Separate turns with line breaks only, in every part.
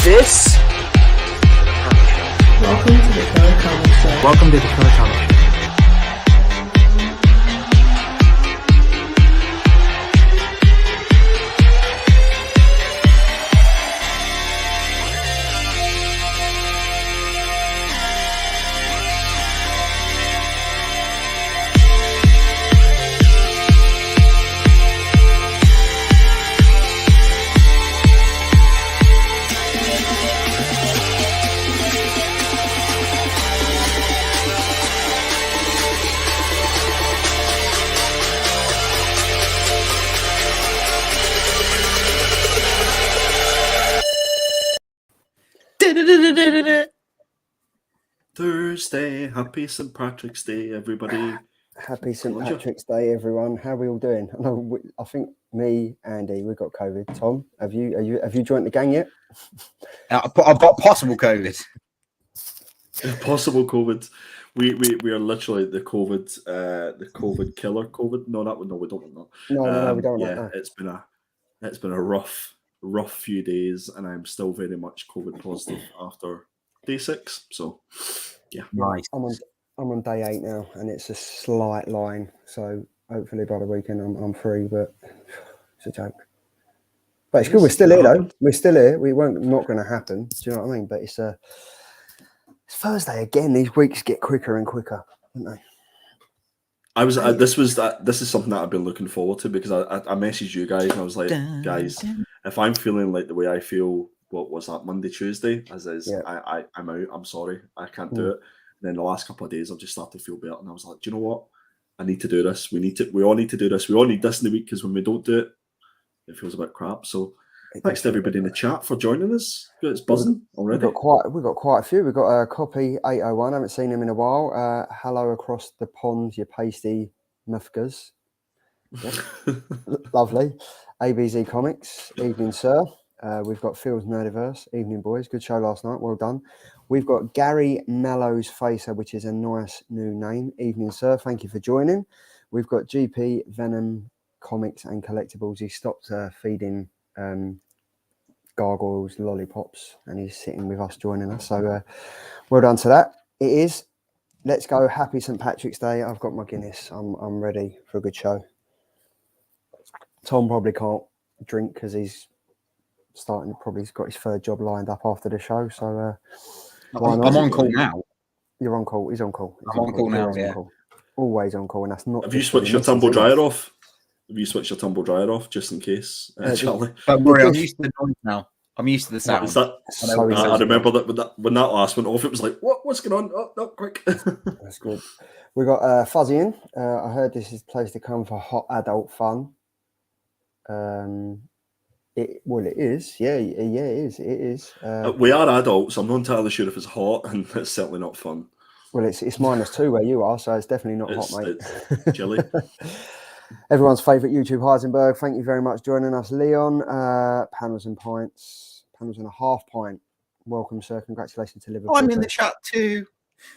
this?
Welcome to the Killer Comic Show.
Welcome to the Killer Comic Show.
Thursday, happy St. Patrick's Day, everybody.
Happy St. Patrick's Day, everyone. How are we all doing? I think me, Andy, we've got COVID. Tom, have you joined the gang yet?
I've got possible COVID.
Possible COVID. We are literally the COVID killer. COVID. No, we don't want that.
No, we don't.
Yeah, it's been a rough few days, and I'm still very much COVID positive after day 6. So, yeah.
Nice.
I'm on day 8 now, and it's a slight line. So hopefully by the weekend I'm free, but it's a joke. But it's good. We're still here, though. We're still here. We won't not going to happen. Do you know what I mean? But it's Thursday again. These weeks get quicker and quicker, don't they?
This is something that I've been looking forward to, because I messaged you guys and I was like, guys, if I'm feeling like the way I feel, what was that, Monday, Tuesday, I'm out. I'm sorry, I can't do it. And then the last couple of days, I've just started to feel better, and I was like, do you know what? I need to do this. We all need to do this. We all need this in the week, because when we don't do it, it feels a bit crap. So thanks to everybody in the chat for joining us. It's buzzing already.
We've got quite a few. We've got a copy 801. I haven't seen him in a while. Hello across the pond, you pasty mufkas. Yep. Lovely. ABZ Comics. Evening, sir. We've got Fields Nerdiverse. Evening, boys. Good show last night. Well done. We've got Gary Mellows Facer, which is a nice new name. Evening, sir. Thank you for joining. We've got GP Venom Comics and Collectibles. He stopped feeding gargoyles lollipops, and he's sitting with us, joining us. So well done to that. It is. Let's go. Happy St. Patrick's Day. I've got my Guinness. I'm ready for a good show. Tom probably can't drink because he's probably got his third job lined up after the show. So
I'm on call now.
You're on call. He's on call.
I'm on call now. Yeah.
Always on call, and that's not.
Have you switched your tumble dryer off? Have you switched your tumble dryer off just in case, Charlie?
Don't worry, I'm used to the noise now. I'm used to the sound.
I remember that when that last went off, it was like, what's going on? Oh, no, quick.
That's good. We got Fuzzy in. I heard this is a place to come for hot adult fun. It is. Yeah, it is.
We are adults. I'm not entirely sure if it's hot, and it's certainly not fun.
Well, it's -2 where you are, so it's definitely not hot, mate.
It's chilly.
Everyone's favourite YouTube, Heisenberg. Thank you very much for joining us, Leon. Panels and Pints. Panels and a half pint. Welcome, sir. Congratulations to Liverpool.
I'm in the chat too.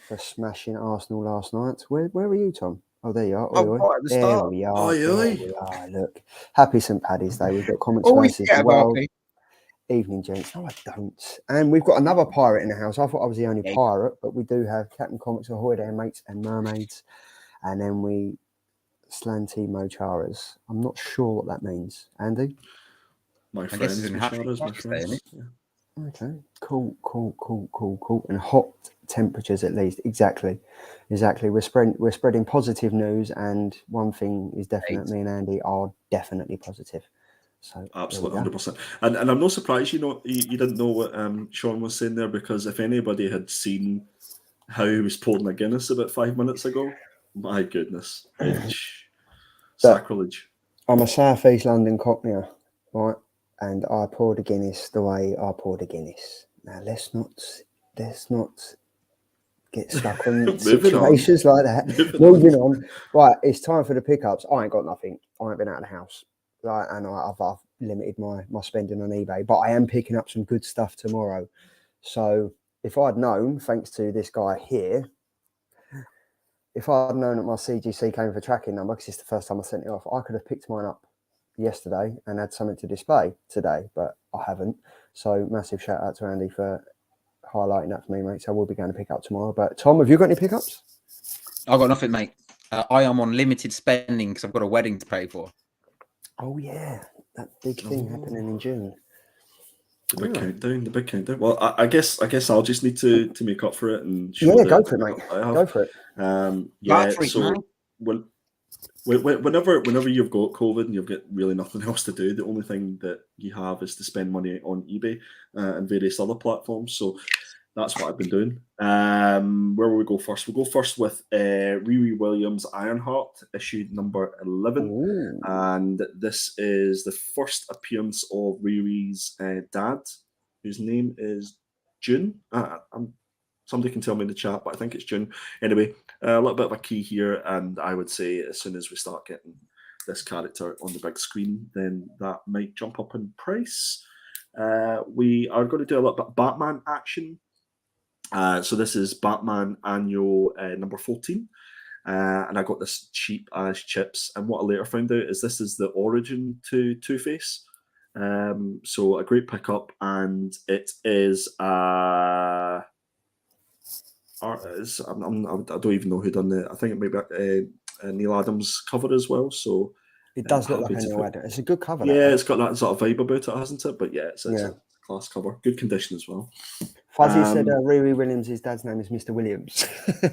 For smashing Arsenal last night. Where were you, Tom? Oh, there you are.
Right at the start.
There we are. There we are. Look. Happy St. Paddy's Day. We've got comments versus the world. Evening, gents. No, I don't. And we've got another pirate in the house. I thought I was the only pirate, but we do have Captain Comics Ahoy there, mates and mermaids. And then we Slanty Mocharas. I'm not sure what that means. Andy?
My friends.
Okay. Cool. And hot temperatures at least. Exactly. We're spreading positive news, and one thing is definite. Me and Andy are definitely positive. So
absolutely, 100%. And I'm not surprised. You didn't know what Sean was saying there, because if anybody had seen how he was pouring a Guinness about 5 minutes ago, my goodness, sacrilege.
I'm a South East London Cockneyer, right? And I poured a Guinness the way I poured a Guinness. Now let's not get stuck on situations like that. Moving on. Right, it's time for the pickups. I ain't got nothing. I ain't been out of the house. Right, and I've limited my spending on eBay, but I am picking up some good stuff tomorrow. So if I'd known, thanks to this guy here, if I'd known that my CGC came with a tracking number, because it's the first time I sent it off, I could have picked mine up yesterday and had something to display today, but I haven't. So massive shout out to Andy for highlighting that for me, mate. So we'll be going to pick up tomorrow. But Tom, have you got any pickups?
I've got nothing, mate. I am on limited spending because I've got a wedding to pay for.
Oh yeah, that big thing happening in June.
The big countdown. Well, I guess I'll just need to make up for it and show
Go for it, mate. Go for it.
Whenever you've got COVID and you've got really nothing else to do, the only thing that you have is to spend money on eBay and various other platforms. So that's what I've been doing. Where will we go first? We'll go first with Riri Williams Ironheart, issue number 11.
Ooh.
And this is the first appearance of Riri's dad, whose name is June. Somebody can tell me in the chat, but I think it's June. Anyway, a little bit of a key here, and I would say as soon as we start getting this character on the big screen, then that might jump up in price. We are going to do a little bit of Batman action. So this is Batman Annual number 14. And I got this cheap as chips. And what I later found out is this is the origin to Two-Face. So a great pickup, and it is artist. I don't even know who done it. I think it may be Neil Adams cover as well. So
it does look like a Neil Adams. It's a good cover.
Yeah, it's got that sort of vibe about it, hasn't it? But yeah, it's a class cover. Good condition as well.
Fuzzy said Riri Williams, his dad's name is Mr. Williams.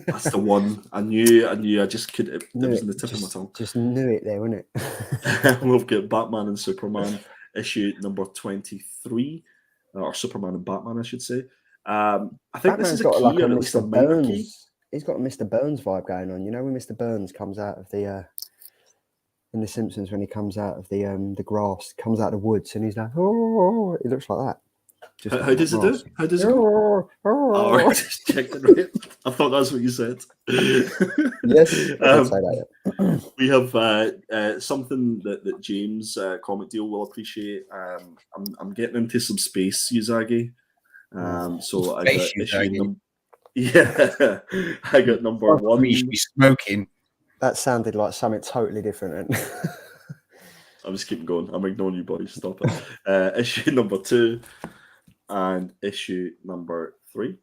That's the one. I knew. I just could. It was in the tip of my tongue.
Just knew it there, wasn't it?
We've got Batman and Superman issue number 23, or Superman and Batman, I should say. I think
Batman's
this is
got
a key,
like a
or at least a
Mr.
minor
Burns.
key.
He's got a Mr. Burns vibe going on. You know when Mr. Burns comes out of the in The Simpsons, when he comes out of the grass, comes out of the woods, and he's like, oh, it looks like that.
How does it do? How does it go? Oh, right. Just checked it right. I thought that's what you said.
Yes, I did say that. Yeah.
We have something that James Comic Deal will appreciate. I'm getting into some space Usagi. So I got issue I got number 1.
You should be smoking.
That sounded like something totally different.
I'm just keeping going. I'm ignoring you, boys. Stop it. Issue number 2 and issue number 3.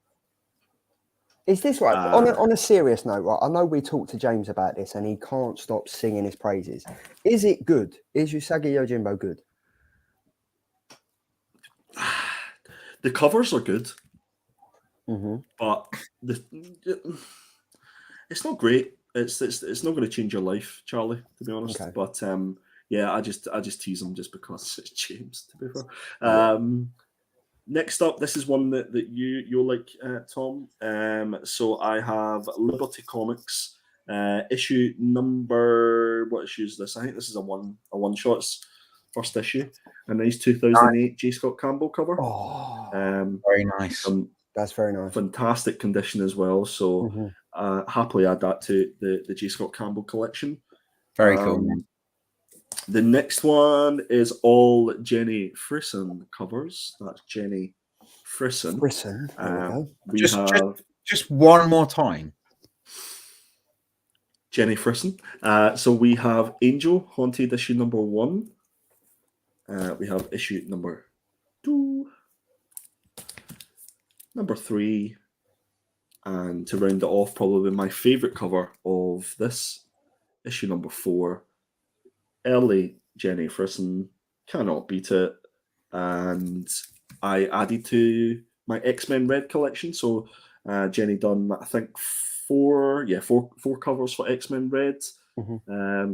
Is this right? On a serious note, right? I know we talked to James about this, and he can't stop singing his praises. Is it good? Is Usagi Yojimbo good?
The covers are good,
but
it's not great. It's not going to change your life, Charlie, to be honest. Okay. But yeah, I just tease him just because it's James, to be fair. Next up, this is one that you'll like, Tom. So I have Liberty Comics issue number. What issue is this? I think this is a one shots first issue, a nice 2008 J. Scott Campbell cover.
Oh,
very nice.
That's very nice.
Fantastic condition as well. So happily add that to the J. Scott Campbell collection.
Very cool.
The next one is all Jenny Frisson covers. That's Jenny Frisson. We have
just one more time.
Jenny Frisson. So we have Angel Haunted issue number 1. We have issue number 2, number 3, and to round it off, probably my favorite cover of this issue number 4. Early Jenny Frisson, cannot beat it, and I added to my X-Men Red collection. So Jenny done, I think, 4 covers for X-Men Red.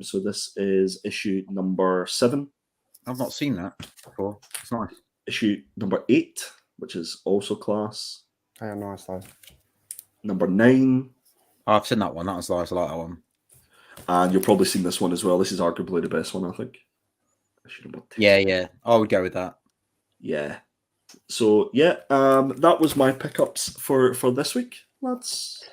So this is issue number 7.
I've not seen that before. It's nice.
Issue number 8, which is also class.
Yeah, nice though.
Number 9.
Oh, I've seen that one. That was nice. I like that one.
And you'll probably seen this one as well. This is arguably the best one, I think. Issue number 10.
Yeah. I would go with that.
Yeah. So yeah, that was my pickups for this week, lads.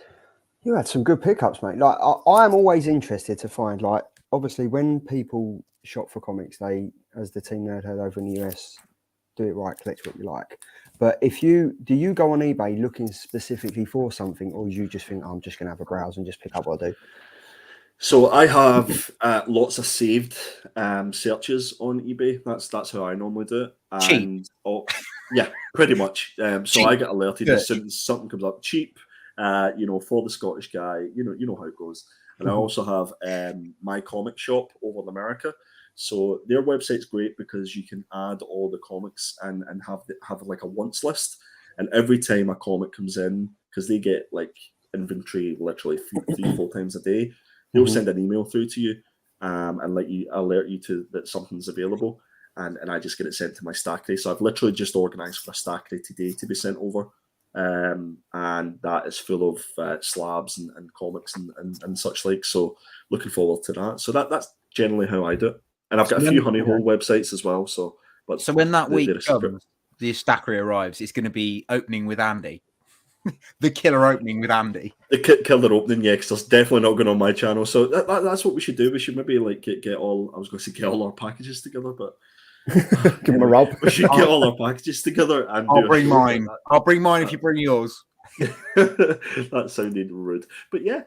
You had some good pickups, mate. Like I am always interested to find, like, obviously when people shop for comics, they, as the team Nerd Herd over in the US, do it right, collect what you like. But do you go on eBay looking specifically for something, or do you just think, I'm just going to have a browse and just pick up what I do?
So I have lots of saved searches on eBay. That's how I normally do it.
Cheap.
And yeah, pretty much. So
Cheap
I get alerted
search.
as soon as something comes up cheap. For the Scottish guy, you know how it goes. And I also have my comic shop over in America. So their website's great because you can add all the comics and have like a wants list. And every time a comic comes in, because they get like inventory literally 3-4 times a day, they'll send an email through to you and let you alert you to that something's available. And I just get it sent to my Stackery. So I've literally just organised for a Stackery today to be sent over. And that is full of slabs and comics and such like. So looking forward to that. So that's generally how I do it. And I've got a few honey hole websites as well. So
when that week comes, the Stackery arrives, it's going to be opening with Andy. The killer opening with Andy.
The killer opening, yeah, because there's definitely not going on my channel. So that's what we should do. We should maybe like get all. I was going to say get all our packages together, but
give them a rub.
We should get all our packages together and
I'll bring mine. I'll bring mine if you bring yours.
That sounded rude, but yeah.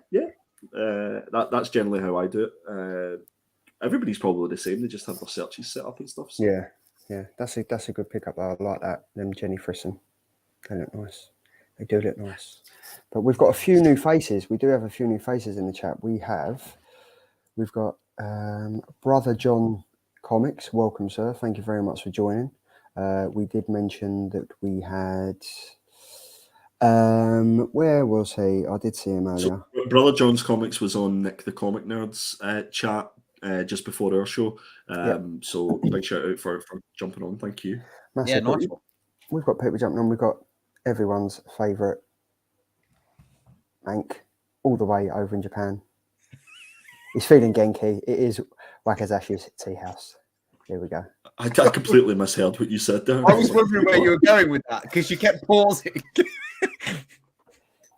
That's generally how I do it. Everybody's probably the same. They just have their searches set up and stuff. So.
Yeah. That's a good pickup. I like that. Them Jenny Frisson, they look nice. They do look nice. But we've got a few new faces. We do have a few new faces in the chat. We've got Brother John Comics. Welcome, sir. Thank you very much for joining. We did mention that we had where was he? I did see him earlier.
So Brother John's Comics was on Nick the Comic Nerds chat just before our show. So big shout out for jumping on. Thank you.
Massive.
Yeah, nice one.
We've got people jumping on. We've got everyone's favourite Mank all the way over in Japan. He's feeling Genki. It is Wakazashi's tea house. Here we go.
I completely misheard what you said there.
I was wondering where you were going with that because you kept pausing.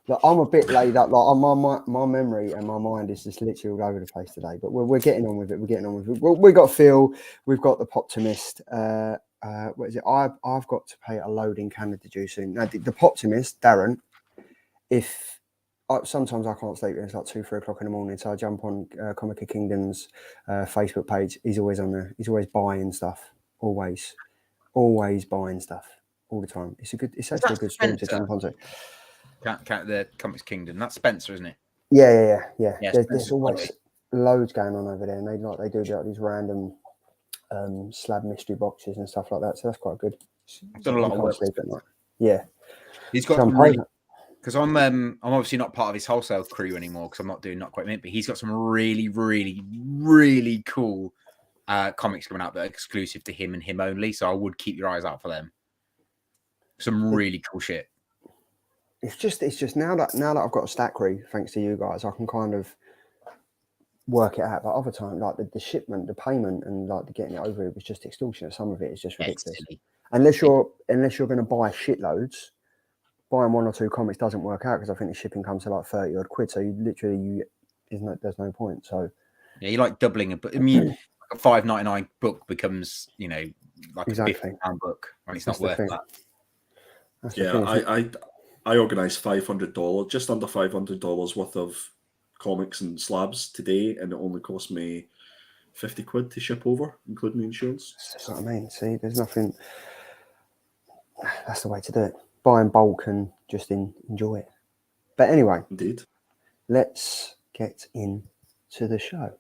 Look, I'm a bit laid up. Like my memory and my mind is just literally all over the place today. But we're getting on with it. We've got Phil. We've got the Poptimist. What is it? I've got to pay a load in Canada due soon. Now, the Poptimist, Darren, if sometimes I can't sleep, it's like 2-3 o'clock in the morning, so I jump on Comic Kingdom's Facebook page. He's always on there. He's always buying stuff. Always buying stuff all the time. It's actually a good stream to jump onto.
The Comics Kingdom. That's Spencer, isn't it?
Yeah. There's always loads going on over there, and they do like these random slab mystery boxes and stuff like that. So that's quite good.
I've done a lot of work
sleep at night. Yeah,
he's got some really, because I'm obviously not part of his wholesale crew anymore because I'm not doing Not Quite Mint, but he's got some really, really, really cool comics coming out that are exclusive to him and him only. So I would keep your eyes out for them. Some really cool shit.
It's just now that I've got a Stackery, thanks to you guys, I can kind of work it out. But other time, like the shipment, the payment, and like the getting it over, it was just extortionate. Some of it is just ridiculous. Unless you're going to buy shitloads, buying 1 or 2 comics doesn't work out because I think the shipping comes to like 30 odd quid. So there's no point. So
yeah, you like doubling a book. I mean, a $5.99 book becomes like
exactly.
a £50 book, and it's not worth that.
Yeah, I organised $500, just under $500 worth of comics and slabs today, and it only cost me 50 quid to ship over, including the insurance.
That's what I mean. See, there's nothing. That's the way to do it. Buy in bulk and just enjoy it. But anyway,
indeed,
let's get into the show.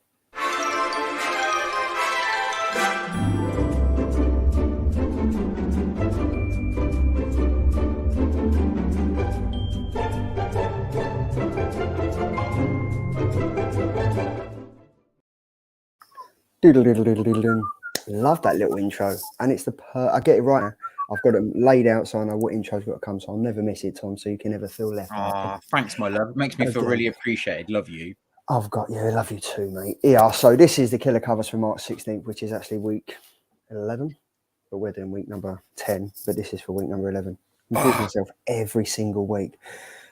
Love that little intro, and it's I get it right now. I've got it laid out so I know what intro's got to come, so I'll never miss it, Tom, so you can never feel left out.
Thanks, my love. It makes me feel really appreciated. Love you.
I've got you. Love you too, mate. Yeah, so this is the killer covers for March 16th, which is actually week 11, but we're doing week number 10, but this is for week number 11. I'm doing myself every single week.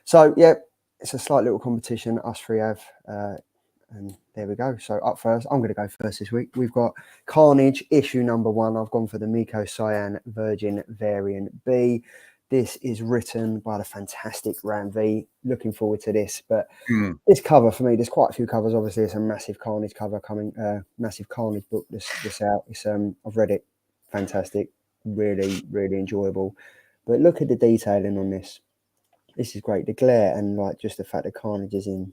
So, yeah, it's a slight little competition us three have, and there we go. So up first, I'm going to go first this week. We've got Carnage issue number 1. I've gone for the Miko Cyan Virgin Variant B. This is written by the fantastic Ram V. Looking forward to this. But this cover for me, there's quite a few covers. Obviously, it's a massive Carnage cover coming, massive Carnage book this out. It's I've read it. Fantastic. Really, really enjoyable. But look at the detailing on this. This is great. The glare and like just the fact that Carnage is in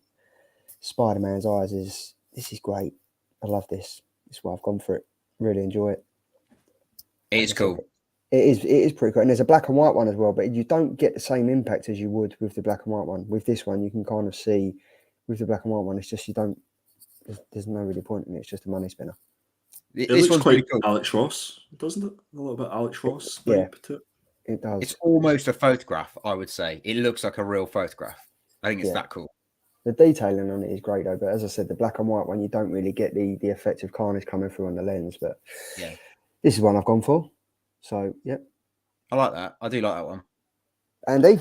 Spider-Man's eyes this is great. I love this. This is why I've gone for it. Really enjoy it.
It is cool.
It is pretty cool. And there's a black and white one as well, but you don't get the same impact as you would with the black and white one. With this one, you can kind of see with the black and white one, it's just there's no really point in it. It's just a money spinner.
It looks quite cool. Alex Ross, doesn't it? A little bit Alex Ross.
Yeah, it does.
It's almost a photograph, I would say. It looks like a real photograph. I think it's that cool. The
detailing on it is great though, but as I said, the black and white one, you don't really get the effect of Carnage coming through on the lens. But
yeah,
this is one I've gone for. So yeah,
I like that. I do like that one.
Andy?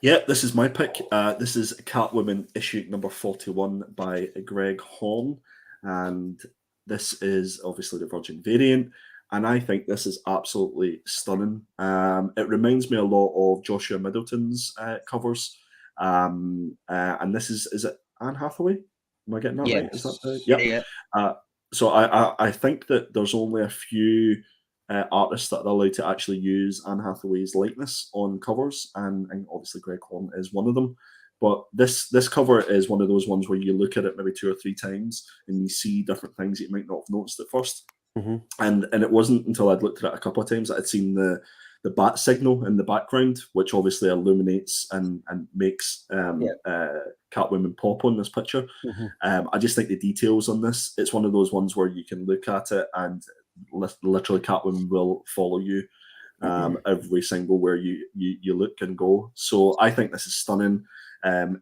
Yeah, this is my pick. This is Catwoman issue number 41 by Greg Horn, and this is obviously the Virgin variant, and I think this is absolutely stunning. It reminds me a lot of Joshua Middleton's covers, and this is it Anne Hathaway? Am I getting that right? Is that yeah? So I think that there's only a few artists that are allowed to actually use Anne Hathaway's likeness on covers, and obviously Greg Horn is one of them. But this cover is one of those ones where you look at it maybe 2 or 3 times and you see different things that you might not have noticed at first. And it wasn't until I'd looked at it a couple of times that I'd seen the bat signal in the background, which obviously illuminates and makes Catwoman pop on this picture. I just think the details on this, it's one of those ones where you can look at it and literally Catwoman will follow you every single where you look and go. So I think this is stunning.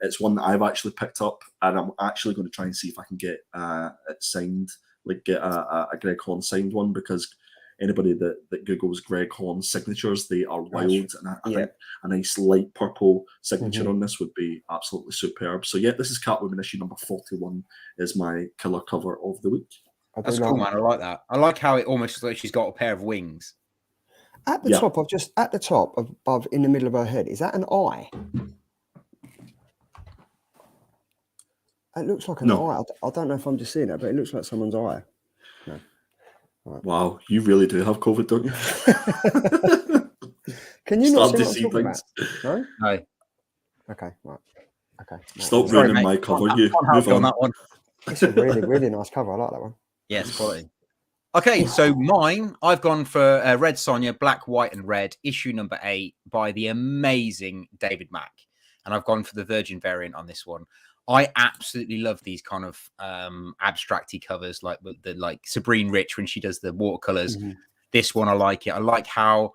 It's one that I've actually picked up, and I'm actually going to try and see if I can get it signed, like get a Greg Horn signed one, because anybody that Googles Greg Horn signatures, they are wild. And I think a nice light purple signature on this would be absolutely superb. So yeah, this is Catwoman issue number 41 is my killer cover of the week.
That's cool, man. I like that. I like how it almost looks like she's got a pair of wings.
At the top above in the middle of her head, is that an eye? It looks like an eye. I don't know if I'm just seeing it, but it looks like someone's eye. No. Right.
Wow, you really do have COVID, don't you?
Can you not see things? No?
No.
Okay, right. Okay.
Stop ruining my cover. You move on.
That one.
It's a really, really nice cover. I like that one.
Yes, quality. Okay, so mine, I've gone for Red Sonja, Black, White, and Red, issue number 8 by the amazing David Mack. And I've gone for the Virgin variant on this one. I absolutely love these kind of abstracty covers, like Sabrine Rich when she does the watercolors. This one, I like it. I like how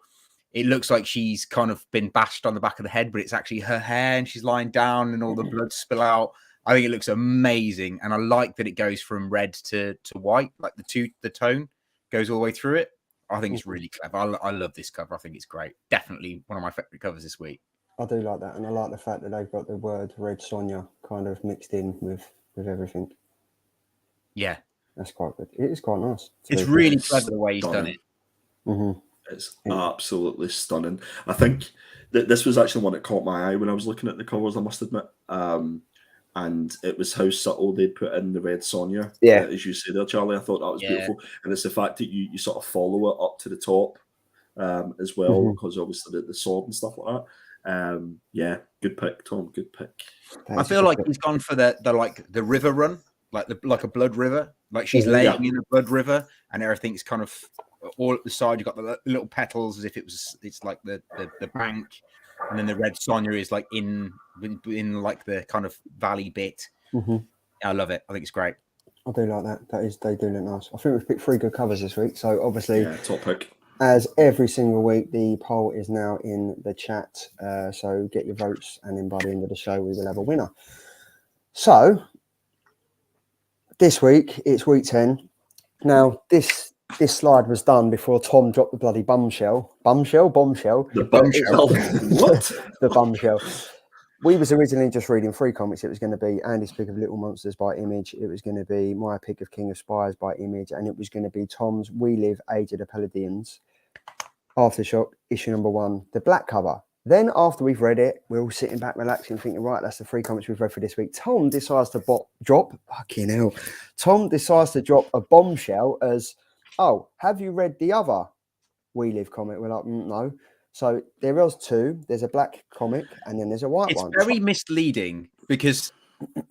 it looks like she's kind of been bashed on the back of the head, but it's actually her hair and she's lying down and all the blood spill out. I think it looks amazing, and I like that it goes from red to white, like the tone goes all the way through it. I think it's really clever. I love this cover. I think it's great. Definitely one of my favorite covers this week.
I do like that, and I like the fact that they've got the word Red Sonja kind of mixed in with everything.
Yeah,
that's quite good. It is quite nice.
It's really clever the way he's done it.
It's absolutely stunning. I think that this was actually one that caught my eye when I was looking at the covers, I must admit. And it was how subtle they'd put in the Red Sonja. As you say there, Charlie. I thought that was beautiful. And it's the fact that you sort of follow it up to the top as well, because obviously the sword and stuff like that. Good pick, Tom. Good pick.
I feel like he's gone for the river run, like a blood river. Like she's laying in a blood river, and everything's kind of all at the side. You've got the little petals as if it's like the bank. And then the Red Sonja is like in like the kind of valley bit. I love it. I think it's great.
I do like that. They do look nice. I think we've picked 3 good covers this week. So obviously,
top pick.
As every single week, the poll is now in the chat. So get your votes, and then by the end of the show, we will have a winner. So this week, it's week 10. Now, this slide was done before Tom dropped the bloody bombshell. Bombshell?
The bombshell. What?
The bombshell. We was originally just reading 3 comics. It was going to be Andy's pick of Little Monsters by Image. It was going to be my pick of King of Spies by Image. And it was going to be Tom's We Live, Age of the Palladions, Aftershock, issue number 1, the black cover. Then after we've read it, we're all sitting back, relaxing, thinking, right, that's the 3 comics we've read for this week. Tom decides to drop a bombshell as, oh, have you read the other We Live comic? We're like, no. So there was 2. There's a black comic and then there's a white one.
It's very misleading because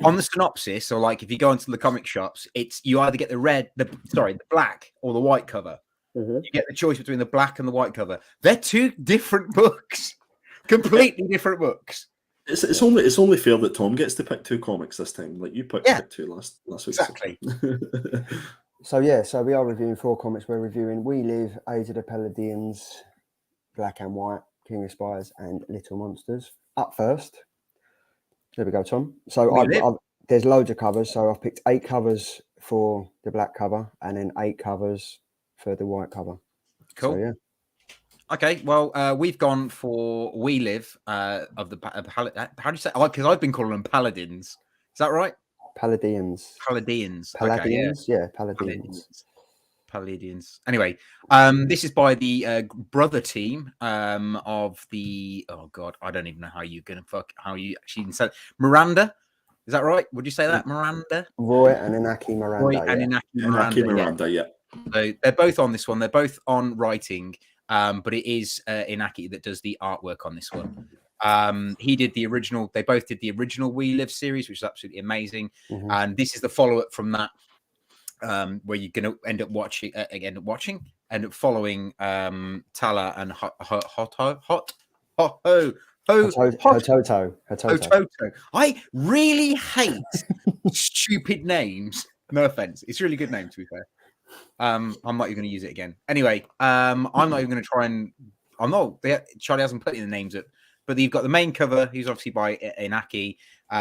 on the synopsis, or like if you go into the comic shops, it's you either get the black or the white cover.
Mm-hmm.
You get the choice between the black and the white cover. They're 2 different books, completely different books.
It's only fair that Tom gets to pick 2 comics this time. Like you picked 2 last week.
Exactly.
So we are reviewing 4 comics. We're reviewing We Live, Age of the Palladions, Black and White, King of Spies, and Little Monsters. Up first. There we go, Tom. So there's loads of covers. So I've picked 8 covers for the black cover and then 8 covers for the white cover.
Cool.
So, yeah.
Okay. Well, we've gone for We Live of the how do you say? Because I've been calling them Paladins. Is that right?
Palladions.
Palladions.
Palladions.
Okay,
Yeah, Palladions.
Palladions. Anyway, this is by the brother team of the. Oh God, I don't even know how you actually even said Miranda. Is that right? Would you say that Miranda?
Roy and Inaki Miranda.
Roy and Inaki Miranda.
Yeah.
So they're both on this one. They're both on writing, but it is Inaki that does the artwork on this one. He did the original. They both did the original We Live series, which is absolutely amazing.
Mm-hmm.
And this is the follow-up from that, where you're going to end up following Tala and Hototo. I really hate stupid names. No offense, it's a really good name to be fair. I'm not even going to use it again. Anyway, I'm not even going to try and. Charlie hasn't put in the names up, but you've got the main cover, who's obviously by Inaki.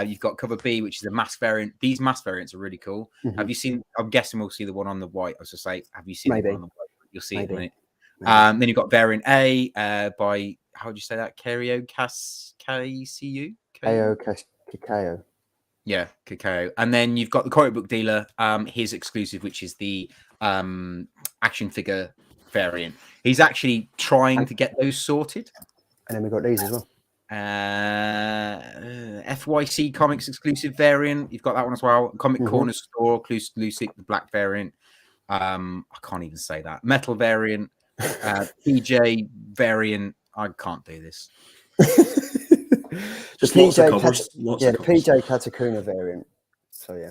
You've got cover B, which is a mask variant. These mask variants are really cool. Mm-hmm. Have you seen? I'm guessing we'll see the one on the white. I was just say, have you seen the one on the white? You'll see it in a minute. Then you've got variant A by how would you say that? Kerio KCU?
Cacao.
Yeah, Cacao. And then you've got the comic book dealer, his exclusive, which is the action figure variant. He's actually trying to get those sorted.
And then we've got these as well.
FYC Comics exclusive variant. You've got that one as well. Comic Corner Store exclusive, the black variant. I can't even say that. Metal variant. PJ variant. I can't do this.
Just lots of covers.
The PJ Katakuna variant. So yeah.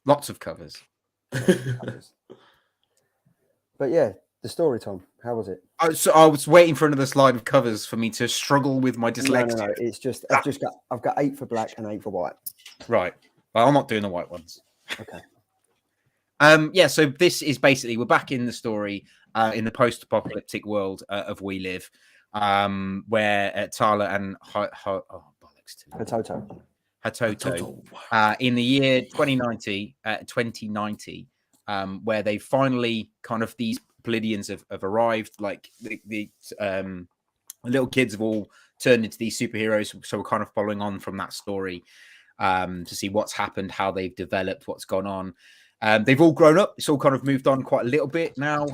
Lots of covers.
But yeah, the story, Tom. How was it?
So I was waiting for another slide of covers for me to struggle with my dyslexia.
No. It's just I've got 8 for black and 8 for white.
Right. Well, I'm not doing the white ones.
Okay.
Yeah. So this is basically we're back in the story in the post-apocalyptic world of We Live, where Tala and Hototo in the year 2090, where they finally kind of these Palladions have arrived. Like the little kids have all turned into these superheroes. So we're kind of following on from that story to see what's happened, how they've developed, what's gone on. They've all grown up. It's all kind of moved on quite a little bit now.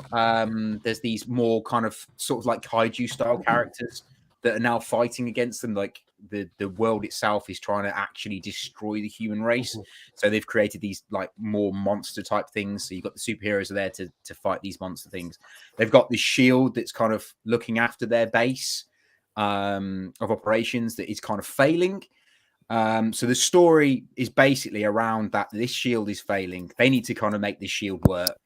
There's these more kind of sort of like kaiju style characters that are now fighting against them. Like the world itself is trying to actually destroy the human race. So they've created these like more monster type things. So you've got the superheroes are there to fight these monster things. They've got this shield that's kind of looking after their base of operations that is kind of failing. So the story is basically around that this shield is failing. They need to kind of make this shield work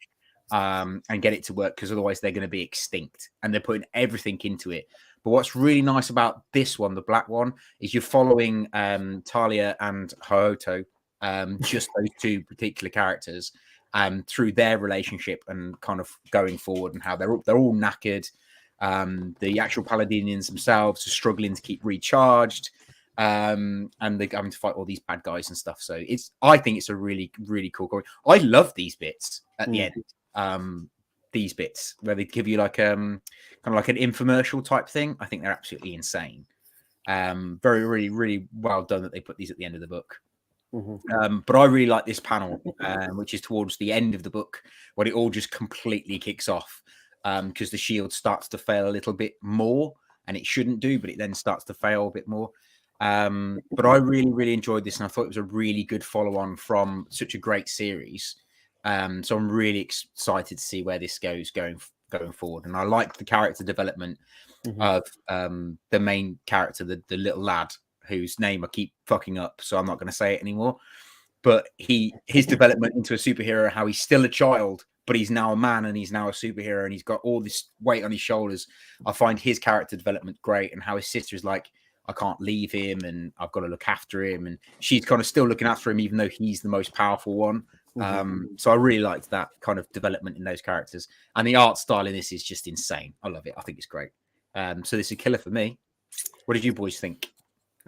and get it to work because otherwise they're going to be extinct, and they're putting everything into it. But what's really nice about this one, the black one, is you're following Talia and Hototo, just those 2 particular characters, through their relationship and kind of going forward and how they're all knackered. The actual Palladions themselves are struggling to keep recharged. And they're having to fight all these bad guys and stuff. So I think it's a really, really cool comic. I love these bits at the end. These bits where they give you like kind of like an infomercial type thing. I think they're absolutely insane. Very, really, really well done that they put these at the end of the book. But I really like this panel, which is towards the end of the book, when it all just completely kicks off because the shield starts to fail a little bit more. and it shouldn't do, but it then starts to fail a bit more. But I really enjoyed this, and I thought it was a really good follow-on from such a great series. So I'm really excited to see where this goes going forward. And I like the character development of the main character, the little lad whose name I keep fucking up, so I'm not going to say it anymore. But his development into a superhero, how he's still a child, but he's now a man and he's now a superhero and he's got all this weight on his shoulders. I find his character development great, and how his sister is like, I can't leave him and I've got to look after him. And she's kind of still looking after him, even though he's the most powerful one. So I really liked that kind of development in those characters. And the art style in this is just insane. I love it. I think it's great. So this is a killer for me. What did you boys think?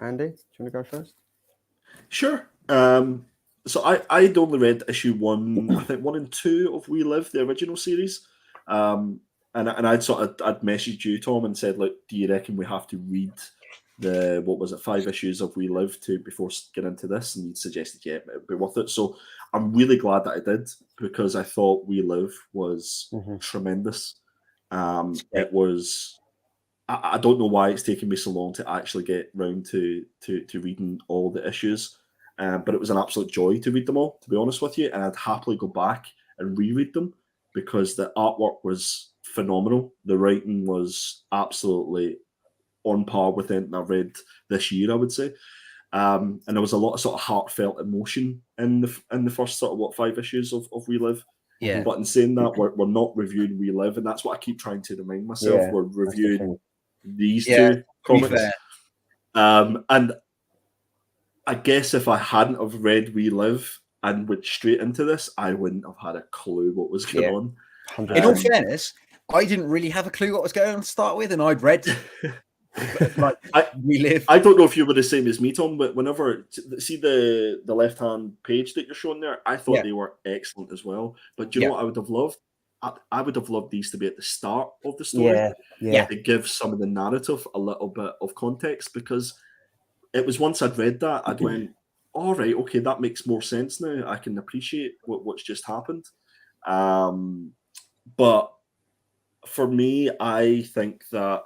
Andy, do you want to go first?
Sure. So I'd only read issue 1, I think 1 and 2 of We Live, the original series. And I'd messaged you, Tom, and said, like, do you reckon we have to read the 5 issues of We Live before getting into this? And you suggested, yeah, it'd be worth it. So I'm really glad that I did, because I thought We Live was tremendous. It was. I don't know why it's taken me so long to actually get round to reading all the issues, but it was an absolute joy to read them all, to be honest with you. And I'd happily go back and reread them, because the artwork was phenomenal. The writing was absolutely on par with anything I've read this year, I would say. And there was a lot of sort of heartfelt emotion in the first sort of 5 issues of We Live.
Yeah.
But in saying that, we're not reviewing We Live, and that's what I keep trying to remind myself.
Yeah,
we're reviewing these
Yeah,
two comics. And I guess if I hadn't have read We Live and went straight into this, I wouldn't have had a clue what was going on.
100%.
In all fairness, I didn't really have a clue what was going on to start with, and I'd read like We Live.
I don't know if you were the same as me, Tom, but whenever see the left-hand page that you're showing there, I thought they were excellent as well. But do you know what I would have loved? I would have loved these to be at the start of the story. To give some of the narrative a little bit of context, because it was once I'd read that, I'd went, all right, okay, that makes more sense now. I can appreciate what's just happened. But for me, I think that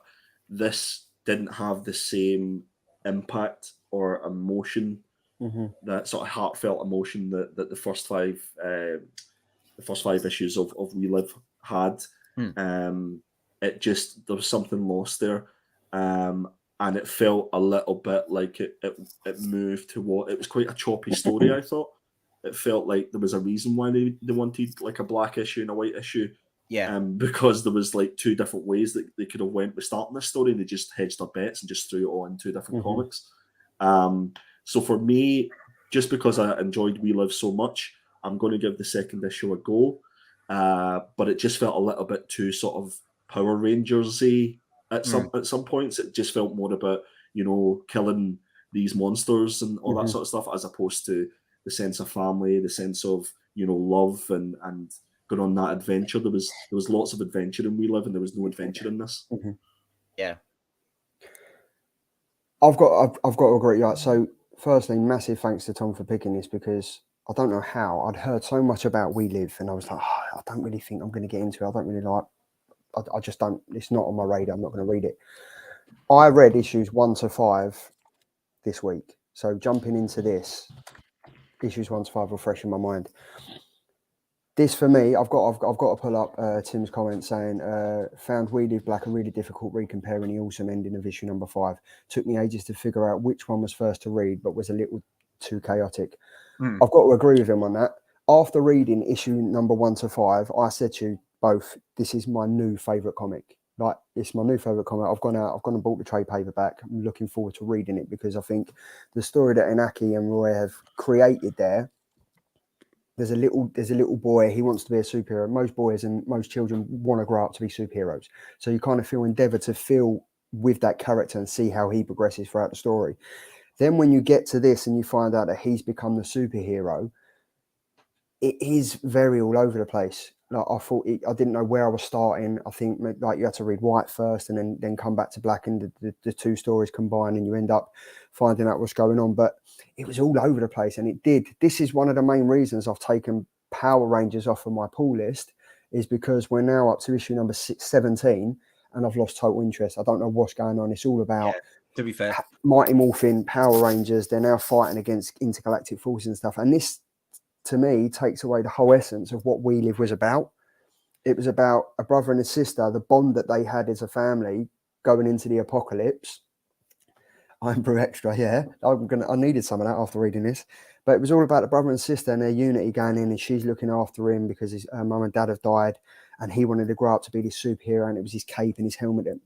this didn't have the same impact or emotion, that sort of heartfelt emotion that the first 5 issues of We Live had. It just, there was something lost there, and it felt a little bit like it moved to what it was quite a choppy story. I thought it felt like there was a reason why they wanted like a black issue and a white issue. Because there was like 2 different ways that they could have went with starting this story, and they just hedged their bets and just threw it all in 2 different comics. So for me, just because I enjoyed We Live so much, I'm going to give the second issue a go. But it just felt a little bit too sort of Power Rangers-y at some points. It just felt more about, killing these monsters and all that sort of stuff, as opposed to the sense of family, the sense of, love and going on that adventure. There was lots of adventure in We Live, and there was no adventure in this.
Yeah.
I've got to agree. Right. So firstly, massive thanks to Tom for picking this, because I don't know how. I'd heard so much about We Live, and I was like, I don't really think I'm going to get into it. I don't really like. I just don't. It's not on my radar. I'm not going to read it. I read issues 1 to 5 this week. So jumping into this, issues 1 to 5 were fresh in my mind. This for me, I've got to pull up Tim's comment saying, found We Live Black a really difficult read comparing the awesome ending of issue number 5. Took me ages to figure out which one was first to read, but was a little too chaotic. I've got to agree with him on that. After reading issue number 1 to 5, I said to you both, this is my new favourite comic. Like, it's my new favourite comic. I've gone and bought the trade paperback. I'm looking forward to reading it, because I think the story that Inaki and Roy have created there, there's a little boy, he wants to be a superhero. Most boys and most children want to grow up to be superheroes. So you kind of endeavour to feel with that character and see how he progresses throughout the story. Then when you get to this and you find out that he's become the superhero, it is very all over the place. Like, I didn't know where I was starting. I think like you had to read White first and then come back to Black, and the 2 stories combine, and you end up finding out what's going on. But it was all over the place, and it did. This is one of the main reasons I've taken Power Rangers off of my pull list, is because we're now up to issue number 17, and I've lost total interest. I don't know what's going on. It's all about
to be fair,
Mighty Morphin, Power Rangers. They're now fighting against intergalactic forces and stuff. And this, to me, takes away the whole essence of what We Live was about. It was about a brother and a sister, the bond that they had as a family going into the apocalypse. I'm Brew Extra, yeah. I needed some of that after reading this. But it was all about the brother and sister and their unity going in, and she's looking after him because his mum and dad have died, and he wanted to grow up to be this superhero, and it was his cape and his helmet that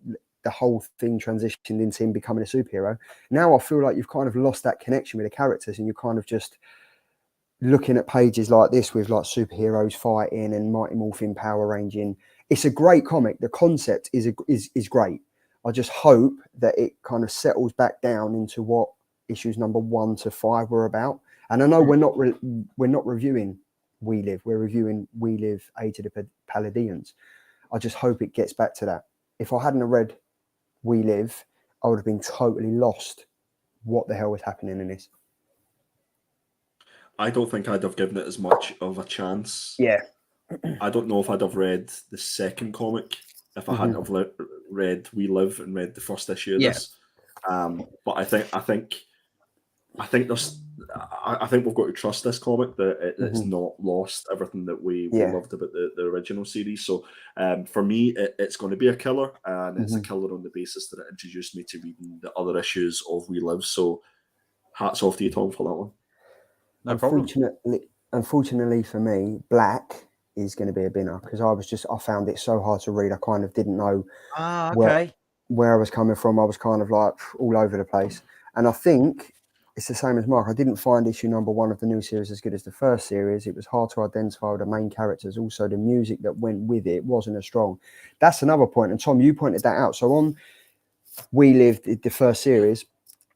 the whole thing transitioned into him becoming a superhero. Now I feel like you've kind of lost that connection with the characters, and you're kind of just looking at pages like this with like superheroes fighting and Mighty Morphin Power Ranging. It's a great comic. The concept is great. I just hope that it kind of settles back down into what issues number 1 to 5 were about. And I know we're not reviewing We Live. We're reviewing We Live, Age of the Palladions. I just hope it gets back to that. If I hadn't read We Live, I would have been totally lost what the hell was happening in this.
I don't think I'd have given it as much of a chance.
Yeah.
I don't know if I'd have read the second comic if I hadn't have read We Live and read the first issue of this. But I think we've got to trust this comic that it's not lost everything that we loved about the original series. So for me, it's going to be a killer, and it's a killer on the basis that it introduced me to reading the other issues of We Live. So hats off to you, Tom, for that one.
No problem.
Unfortunately for me, Black is going to be a binner because I found it so hard to read. I kind of didn't know where I was coming from. I was kind of like all over the place. And I think it's the same as Mark. I didn't find issue number 1 of the new series as good as the first series. It was hard to identify the main characters. Also, the music that went with it wasn't as strong. That's another point. And Tom, you pointed that out. So on We Lived, the first series,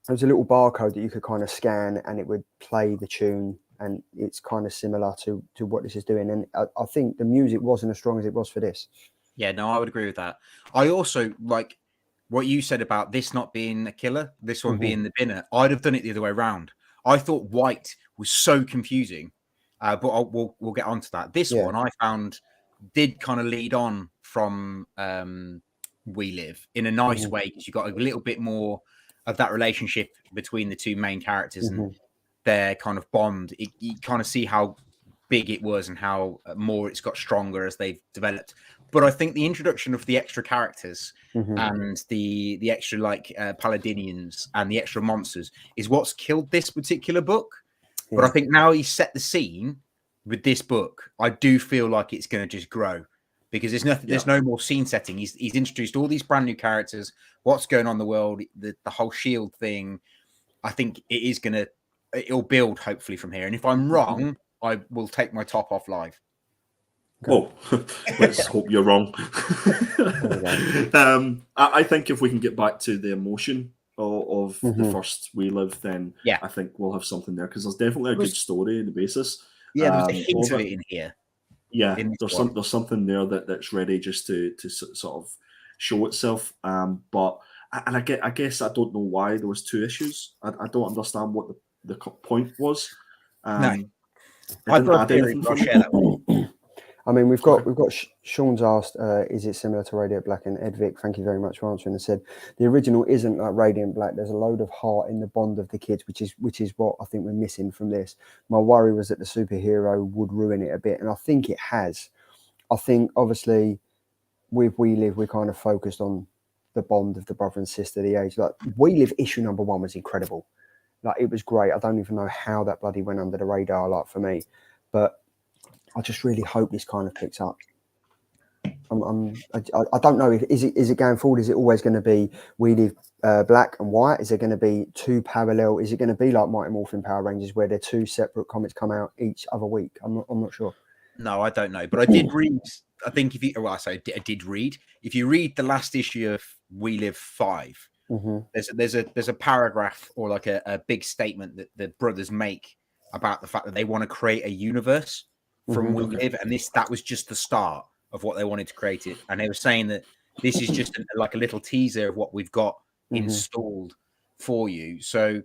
there was a little barcode that you could kind of scan and it would play the tune, and it's kind of similar to what this is doing. And I think the music wasn't as strong as it was for this.
Yeah, no, I would agree with that. I also like what you said about this not being a killer, this one being the binner. I'd have done it the other way around. I thought White was so confusing, but we'll get onto that. This one I found did kind of lead on from We Live in a nice way, because you got a little bit more of that relationship between the two main characters and their kind of bond. You kind of see how big it was and how more it's got stronger as they've developed. But I think the introduction of the extra characters and the extra Palladions and the extra monsters is what's killed this particular book. But I think now he's set the scene with this book, I do feel like it's going to just grow, because there's nothing, there's no more scene setting. He's introduced all these brand new characters, what's going on in the world, the whole shield thing. I think it'll build hopefully from here. And if I'm wrong, I will take my top off live.
Oh, let's hope you're wrong. I think if we can get back to the emotion of the first We Live, then I think we'll have something there, because there's definitely a good story in the basis.
Yeah, there's a hint of it in here.
Yeah, there's something there that's ready just to sort of show itself. But I guess I don't know why there was 2 issues. I don't understand what the point was.
No, I've got a theory. I'll share that one.
I mean, we've got Sean's asked, is it similar to Radiant Black? And Ed Vic, thank you very much for answering, and said the original isn't like Radiant Black. There's a load of heart in the bond of the kids, which is what I think we're missing from this. My worry was that the superhero would ruin it a bit, and I think it has. I think obviously with We Live, we're kind of focused on the bond of the brother and sister, the age. Like We Live issue number 1 was incredible. Like it was great. I don't even know how that bloody went under the radar, like for me, but I just really hope this kind of picks up. I don't know. Is it going forward? Is it always going to be We Live Black and White? Is it going to be 2 parallel? Is it going to be like Mighty Morphin Power Rangers, where they're 2 separate comics come out each other week? I'm not sure.
No, I don't know. But I did read. I think I did read. If you read the last issue of We Live 5, there's a paragraph or like a big statement that the brothers make about the fact that they want to create a universe from We Live, and that was just the start of what they wanted to create it. And they were saying that this is just like a little teaser of what we've got installed for you. So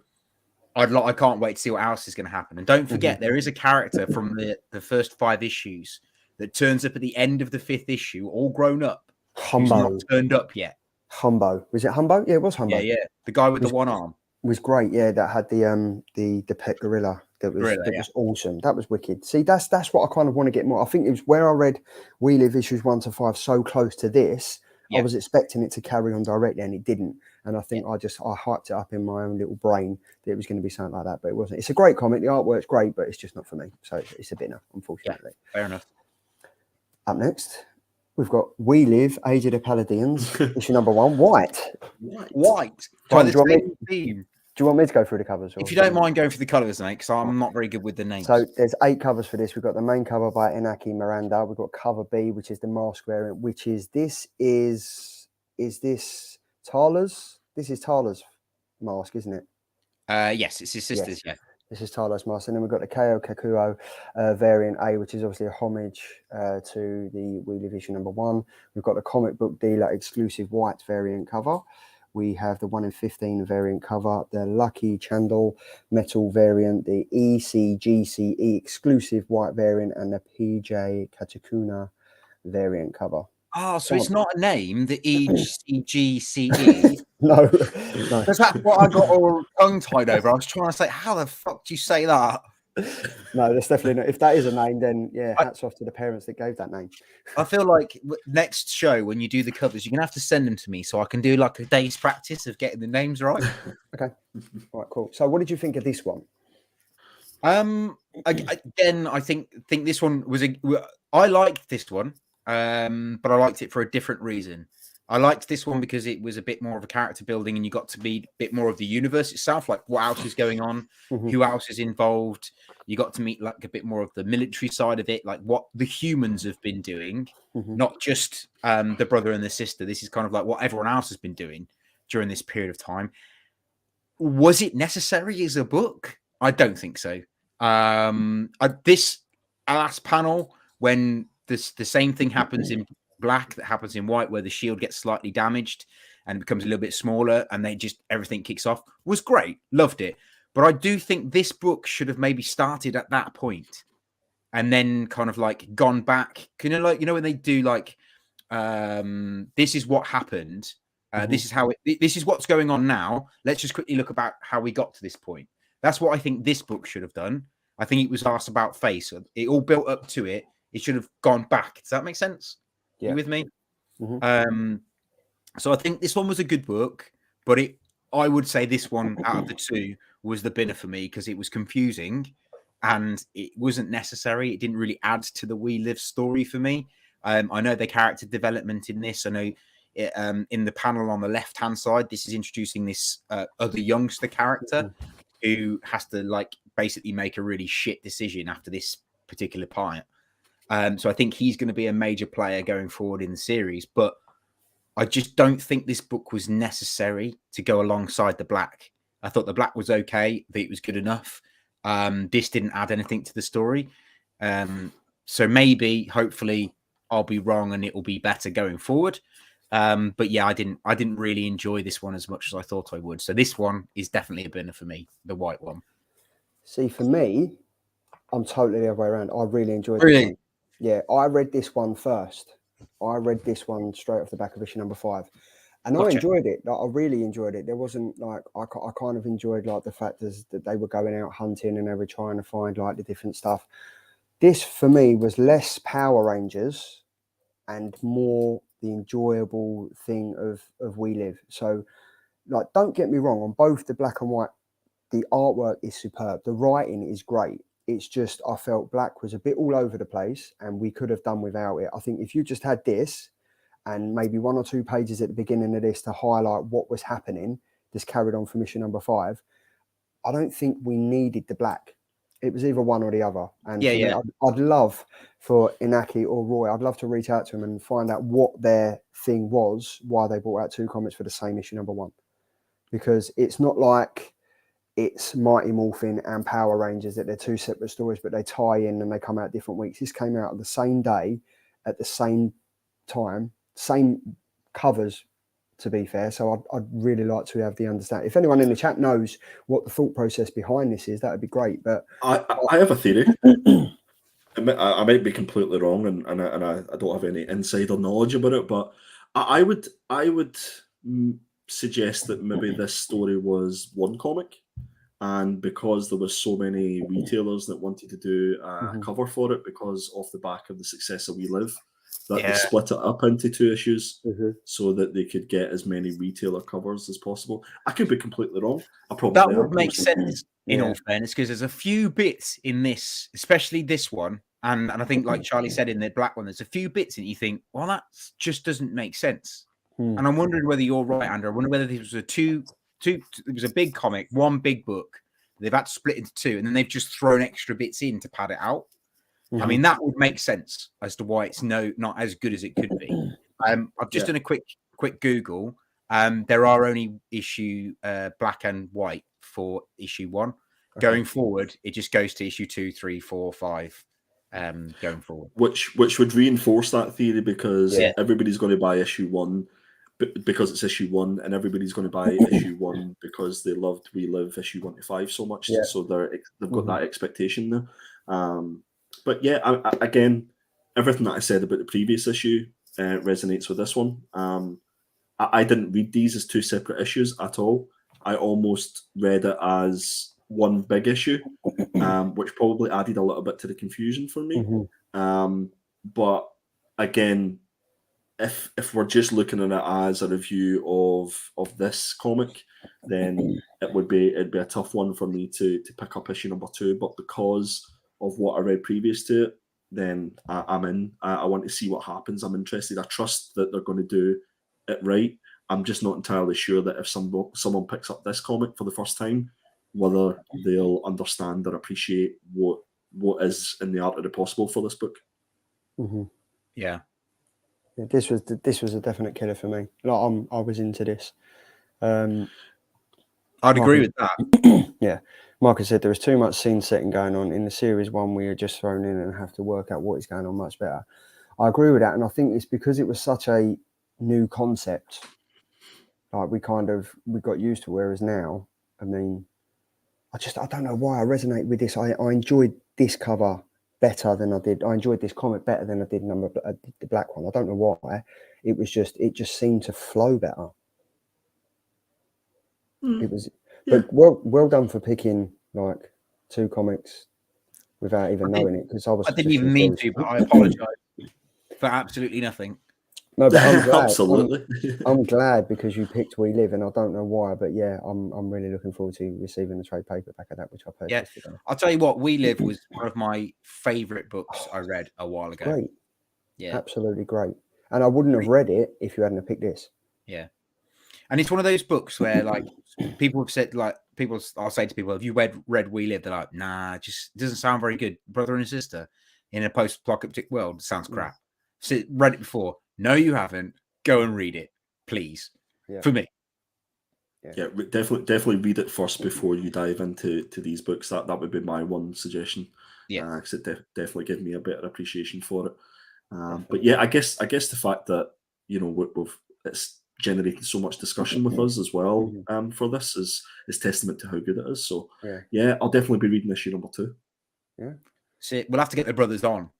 I can't wait to see what else is going to happen. And don't forget, there is a character from the first 5 issues that turns up at the end of the 5th issue, all grown up, who's not
Humbo.
turned up yet.
Humbo. Was it Humbo? Yeah, it was Humbo.
Yeah. The guy with the one arm.
Was great. Yeah, that had the pet gorilla. That was awesome. That was wicked. See, that's what I kind of want to get more. I think it was where I read We Live issues 1 to 5 so close to this. I was expecting it to carry on directly, and it didn't. And I think I hyped it up in my own little brain that it was going to be something like that, but it wasn't. It's a great comic. The artwork's great, but it's just not for me. So it's a binner, unfortunately.
Yeah, fair enough.
Up next, we've got We Live, Age of the Palladions, issue number 1, White.
By
John,
the same theme.
Do you want me to go through the covers?
If you don't mind going through the colours, mate, because I'm not very good with the names.
So there's 8 covers for this. We've got the main cover by Inaki Miranda. We've got cover B, which is the mask variant, which is this Tala's? This is Tala's mask, isn't it?
Yes, it's his sister's,
Yes. This is Tala's mask. And then we've got the Ko Kakuo variant A, which is obviously a homage to the We Live issue number 1. We've got the comic book dealer exclusive white variant cover. We have the 1 in 15 variant cover, the Lucky Chandel metal variant, the ECGCE exclusive white variant, and the PJ Katakuna variant cover.
Oh, so it's not a name, the ECGCE.
No.
Because that's what I got all tongue-tied over. I was trying to say, how the fuck do you say that?
No, that's definitely not. If that is a name, then yeah, hats off to the parents that gave that name.
I feel like next show, when you do the covers, you're going to have to send them to me so I can do like a day's practice of getting the names right.
Okay. All right, cool. So what did you think of this one?
Again, I think this one was I liked this one, but I liked it for a different reason. I liked this one because it was a bit more of a character building and you got to meet a bit more of the universe itself, like what else is going on, who else is involved. You got to meet like a bit more of the military side of it, like what the humans have been doing, not just the brother and the sister. This is kind of like what everyone else has been doing during this period of time. Was it necessary as a book? I don't think so. This last panel, when the same thing happens in black that happens in white, where the shield gets slightly damaged and it becomes a little bit smaller and everything kicks off, was great. Loved it. But I do think this book should have maybe started at that point and then kind of like gone back. When they do like, this is what happened. This is what's going on now. Let's just quickly look about how we got to this point. That's what I think this book should have done. I think it was asked about Face. It all built up to it. It should have gone back. Does that make sense? Yeah. You with me? So I think this one was a good book, but I would say this one out of the two was the binner for me because it was confusing and it wasn't necessary. It didn't really add to the We Live story for me. I know the character development in this. I know in the panel on the left-hand side, this is introducing this other youngster character who has to like basically make a really shit decision after this particular part. So I think he's going to be a major player going forward in the series, but I just don't think this book was necessary to go alongside the black. I thought the black was okay, but it was good enough. This didn't add anything to the story. So maybe, hopefully, I'll be wrong and it will be better going forward. But yeah, I didn't really enjoy this one as much as I thought I would. So this one is definitely a binner for me, the white one.
See, for me, I'm totally the other way around. I really enjoyed this one. Yeah, I read this one first. I read this one straight off the back of issue number 5. And I enjoyed it. Like, I really enjoyed it. There wasn't like, I kind of enjoyed like the fact that they were going out hunting and they were trying to find like the different stuff. This for me was less Power Rangers and more the enjoyable thing of We Live. So like, don't get me wrong, on both the black and white, the artwork is superb. The writing is great. It's just, I felt black was a bit all over the place and we could have done without it. I think if you just had this and maybe 1 or 2 pages at the beginning of this to highlight what was happening, this carried on from issue number 5, I don't think we needed the black. It was either one or the other. And I'd love for Inaki or Roy, I'd love to reach out to them and find out what their thing was, why they brought out 2 comics for the same issue number 1. Because it's not like it's Mighty Morphin and Power Rangers that they're 2 separate stories, but they tie in and they come out different weeks. This came out on the same day at the same time, same covers, to be fair. So I'd really like to have the understanding. If anyone in the chat knows what the thought process behind this is, that would be great. But
I have a theory. I might be completely wrong, and I don't have any insider knowledge about it, but I would suggest that maybe this story was one comic, and because there was so many retailers that wanted to do a cover for it because off the back of the success of We Live, that they split it up into 2 issues so that they could get as many retailer covers as possible. I could be completely wrong. I probably
That would make sense in all fairness, because there's a few bits in this, especially this one, and I think like Charlie said in the black one, there's a few bits and you think, well, that just doesn't make sense. And I'm wondering whether you're right, Andrew. I wonder whether this was it was a big comic, one big book. They've had to split into 2, and then they've just thrown extra bits in to pad it out. I mean, that would make sense as to why it's not as good as it could be. I've just done a quick Google. There are only issue black and white for issue 1. Okay. Going forward, it just goes to issue 2, 3, 4, 5. Going forward,
which would reinforce that theory, because everybody's going to buy issue 1 because it's issue 1, and everybody's going to buy issue 1 because they loved We Live issue 1 to 5 so much. So they've got that expectation there. But yeah, again, everything that I said about the previous issue resonates with this one. I didn't read these as 2 separate issues at all. I almost read it as one big issue, which probably added a little bit to the confusion for me. But again, if we're just looking at it as a review of this comic, then it'd be a tough one for me to pick up issue number 2. But because of what I read previous to it, then I'm in. I want to see what happens. I'm interested. I trust that they're going to do it right. I'm just not entirely sure that if someone picks up this comic for the first time, whether they'll understand or appreciate what is in the art of the possible for this book.
Yeah, this was a definite killer for me. Like, I was into this.
I'd agree with that.
Yeah, Marcus said there was too much scene setting going on in the series 1. We are just thrown in and have to work out what is going on much better. I agree with that, and I think it's because it was such a new concept. Like we got used to, whereas now, I mean, I don't know why I resonate with this. I enjoyed this cover better than I did. I enjoyed this comic better than I did the black one. I don't know why. It just seemed to flow better. It was, but well done for picking like 2 comics without even knowing it, because I
didn't even mean to, but I apologise for absolutely nothing.
No, but I'm glad.
Absolutely.
I'm glad because you picked We Live, and I don't know why, but yeah, I'm really looking forward to receiving the trade paperback of that, which I purchased.
Yeah, I'll tell you what, We Live was one of my favourite books I read a while ago.
Great.
Yeah,
absolutely great. And I wouldn't have read it if you hadn't picked this.
Yeah, and it's one of those books where like people have said, like I'll say to people, have you read We Live? They're like, nah, it just doesn't sound very good. Brother and sister in a post-apocalyptic world sounds crap. So read it before. No, you haven't. Go and read it, please. Yeah. For me.
Yeah, definitely read it first before you dive into these books. That would be my one suggestion. Yeah, because it definitely gave me a better appreciation for it. But yeah, I guess the fact that it's generated so much discussion with us as well for this is testament to how good it is. So yeah, I'll definitely be reading issue number 2.
Yeah,
so we'll have to get the brothers on.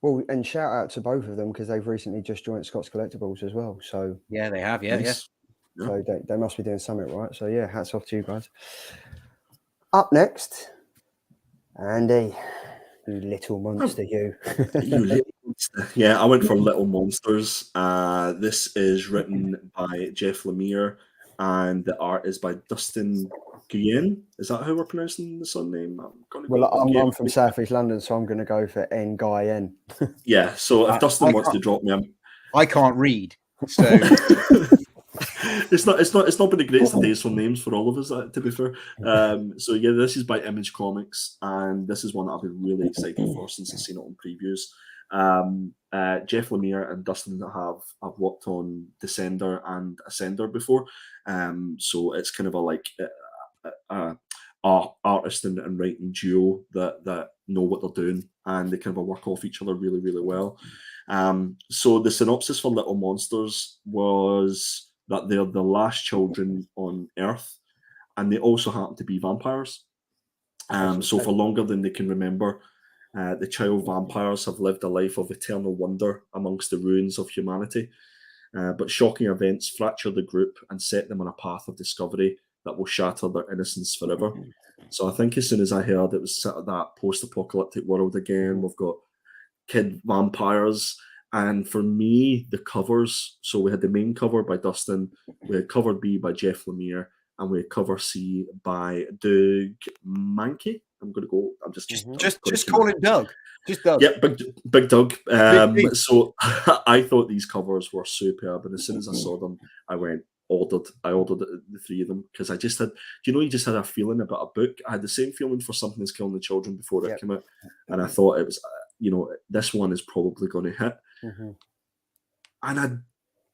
Well, and shout out to both of them because they've recently just joined Scott's Collectibles as well. So
yeah, they have. Yeah, nice.
Yeah. So they must be doing something right. So yeah, hats off to you guys. Up next, Andy, you little monster, you.
You little monster. Yeah, I went for Little Monsters. This is written by Jeff Lemire, and the art is by Dustin Nguyen. Is that how we're pronouncing the surname?
I'm from Southeast London, so I'm going to go for Nguyen.
Yeah, so if Dustin wants to drop me,
I can't read, so
it's not been the greatest of days for names for all of us, to be fair. So yeah, this is by Image Comics, and this is one that I've been really excited for since I've seen it on previews. Jeff Lemire and Dustin have worked on Descender and Ascender before, so it's kind of artist and writing duo that know what they're doing, and they kind of work off each other really, really well. So the synopsis for Little Monsters was that they're the last children on Earth, and they also happen to be vampires. So for longer than they can remember, the child vampires have lived a life of eternal wonder amongst the ruins of humanity. but shocking events fracture the group and set them on a path of discovery that will shatter their innocence forever. So I think as soon as I heard it was sort of that post-apocalyptic world again, we've got kid vampires. And for me, the covers, so we had the main cover by Dustin, we had cover B by Jeff Lemire, and we had cover C by Doug Mankey. I'm
just call it Doug. Just Doug.
Yeah, Big Doug.
Big.
So I thought these covers were superb, and as soon as I saw them, I ordered the three of them because I just had, you just had a feeling about a book. I had the same feeling for Something That's Killing the Children before it came out, and I thought it was, this one is probably going to hit. And I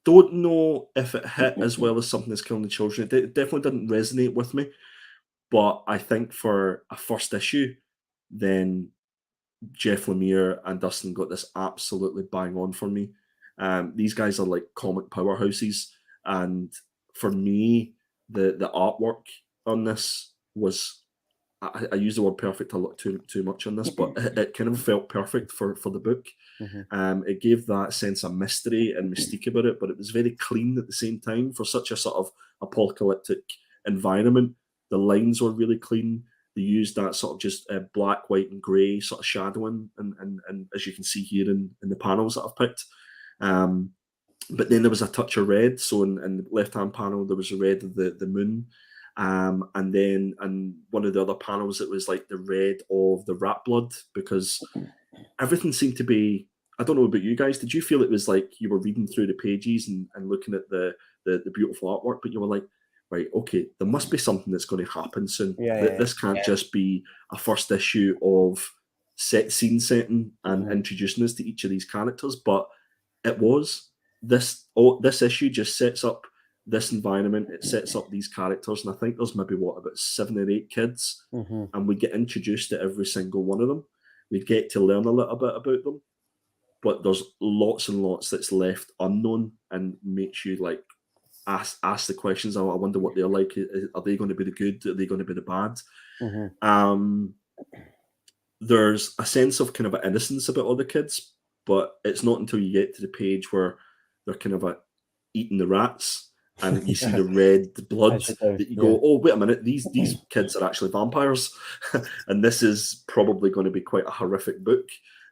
don't know if it hit as well as Something That's Killing the Children. It definitely didn't resonate with me, but I think for a first issue, then Jeff Lemire and Dustin got this absolutely bang on for me. These guys are like comic powerhouses, and for me, the artwork on this was, I use the word perfect a lot too much on this, but it kind of felt perfect for the book. It gave that sense of mystery and mystique about it, but it was very clean at the same time for such a sort of apocalyptic environment. The lines were really clean. They used that sort of just black, white, and grey sort of shadowing, and as you can see here in the panels that I've picked. But then there was a touch of red. So in the left-hand panel, there was a red of the moon. And then in one of the other panels, it was like the red of the rat blood, because everything seemed to be, I don't know about you guys, did you feel it was like you were reading through the pages and looking at the beautiful artwork, but you were like, right, okay, there must be something that's going to happen soon. This can't just be a first issue of scene setting and introducing us to each of these characters, but it was. This issue just sets up this environment, it sets up these characters, and I think there's maybe about 7 or 8 kids, and we get introduced to every single one of them. We get to learn a little bit about them, but there's lots and lots that's left unknown and makes you like ask the questions. I wonder what they're like. Are they going to be the good? Are they going to be the bad? There's a sense of kind of an innocence about all the kids, but it's not until you get to the page where they're kind of eating the rats and you see the red blood that you go, oh, wait a minute, these kids are actually vampires. And this is probably going to be quite a horrific book.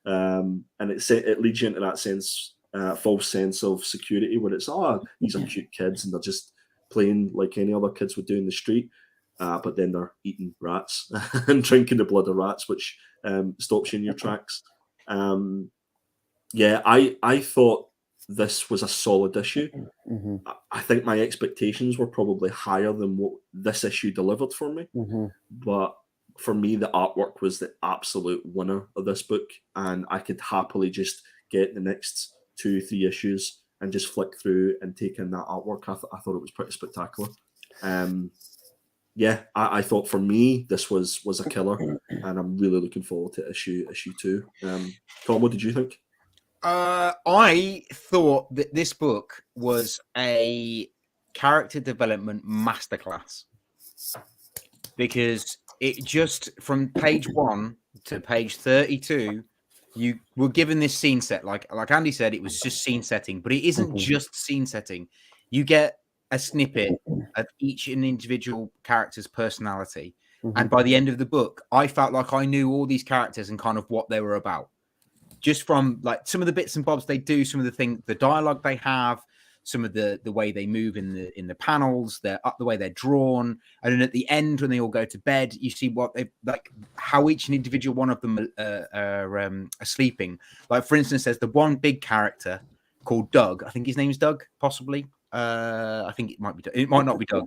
And it leads you into that sense, false sense of security, where it's, these are cute kids and they're just playing like any other kids would do in the street. But then they're eating rats and drinking the blood of rats, which stops you in your tracks. I thought this was a solid issue. I think my expectations were probably higher than what this issue delivered for me. But for me, the artwork was the absolute winner of this book, and I could happily just get the next 2-3 issues and just flick through and take in that artwork. I thought it was pretty spectacular. I thought for me this was a killer, and I'm really looking forward to issue 2. Tom, what did you think?
I thought that this book was a character development masterclass, because it just, from page 1 to page 32, you were given this scene set. Like Andy said, it was just scene setting, but it isn't just scene setting. You get a snippet of each individual character's personality. And by the end of the book, I felt like I knew all these characters and kind of what they were about. Just from like some of the bits and bobs they do, some of the things, the dialogue they have, some of the way they move in the panels, the way they're drawn, and then at the end when they all go to bed, you see what they like, how each and individual one of them are sleeping. Like for instance, there's the one big character called Doug. I think his name's Doug, possibly. I think it might be. It might not be Doug.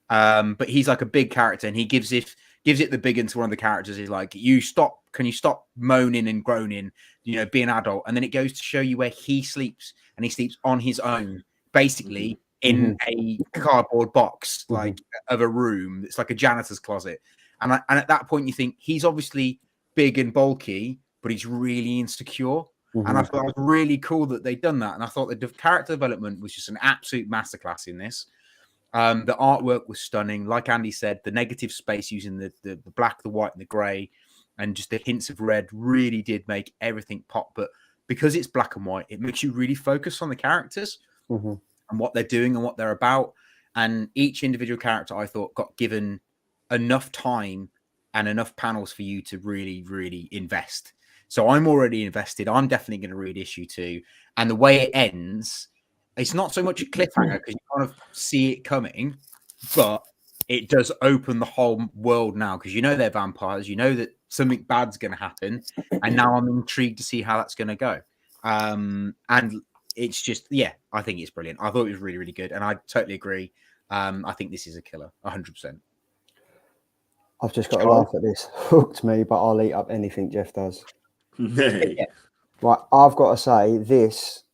But he's like a big character, and he gives it the big one to one of the characters. He's like, can you stop moaning and groaning, be an adult? And then it goes to show you where he sleeps, and he sleeps on his own, basically in a cardboard box, like of a room. It's like a janitor's closet. And at that point you think he's obviously big and bulky, but he's really insecure. And I thought it was really cool that they'd done that. And I thought the character development was just an absolute masterclass in this. The artwork was stunning. Like Andy said, the negative space using the black, the white, and the grey, and just the hints of red really did make everything pop. But because it's black and white, it makes you really focus on the characters. and what they're doing and what they're about. And each individual character, I thought, got given enough time and enough panels for you to really, really invest. So I'm already invested. I'm definitely going to read issue 2. And the way it ends, it's not so much a cliffhanger because you kind of see it coming, but it does open the whole world now because you know they're vampires. You know that something bad's going to happen. And now I'm intrigued to see how that's going to go. And it's just, I think it's brilliant. I thought it was really, really good. And I totally agree. I think this is a killer, 100%.
I've just got to laugh at this. Hooked me, but I'll eat up anything Jeff does.
Hey.
Right, I've got to say this.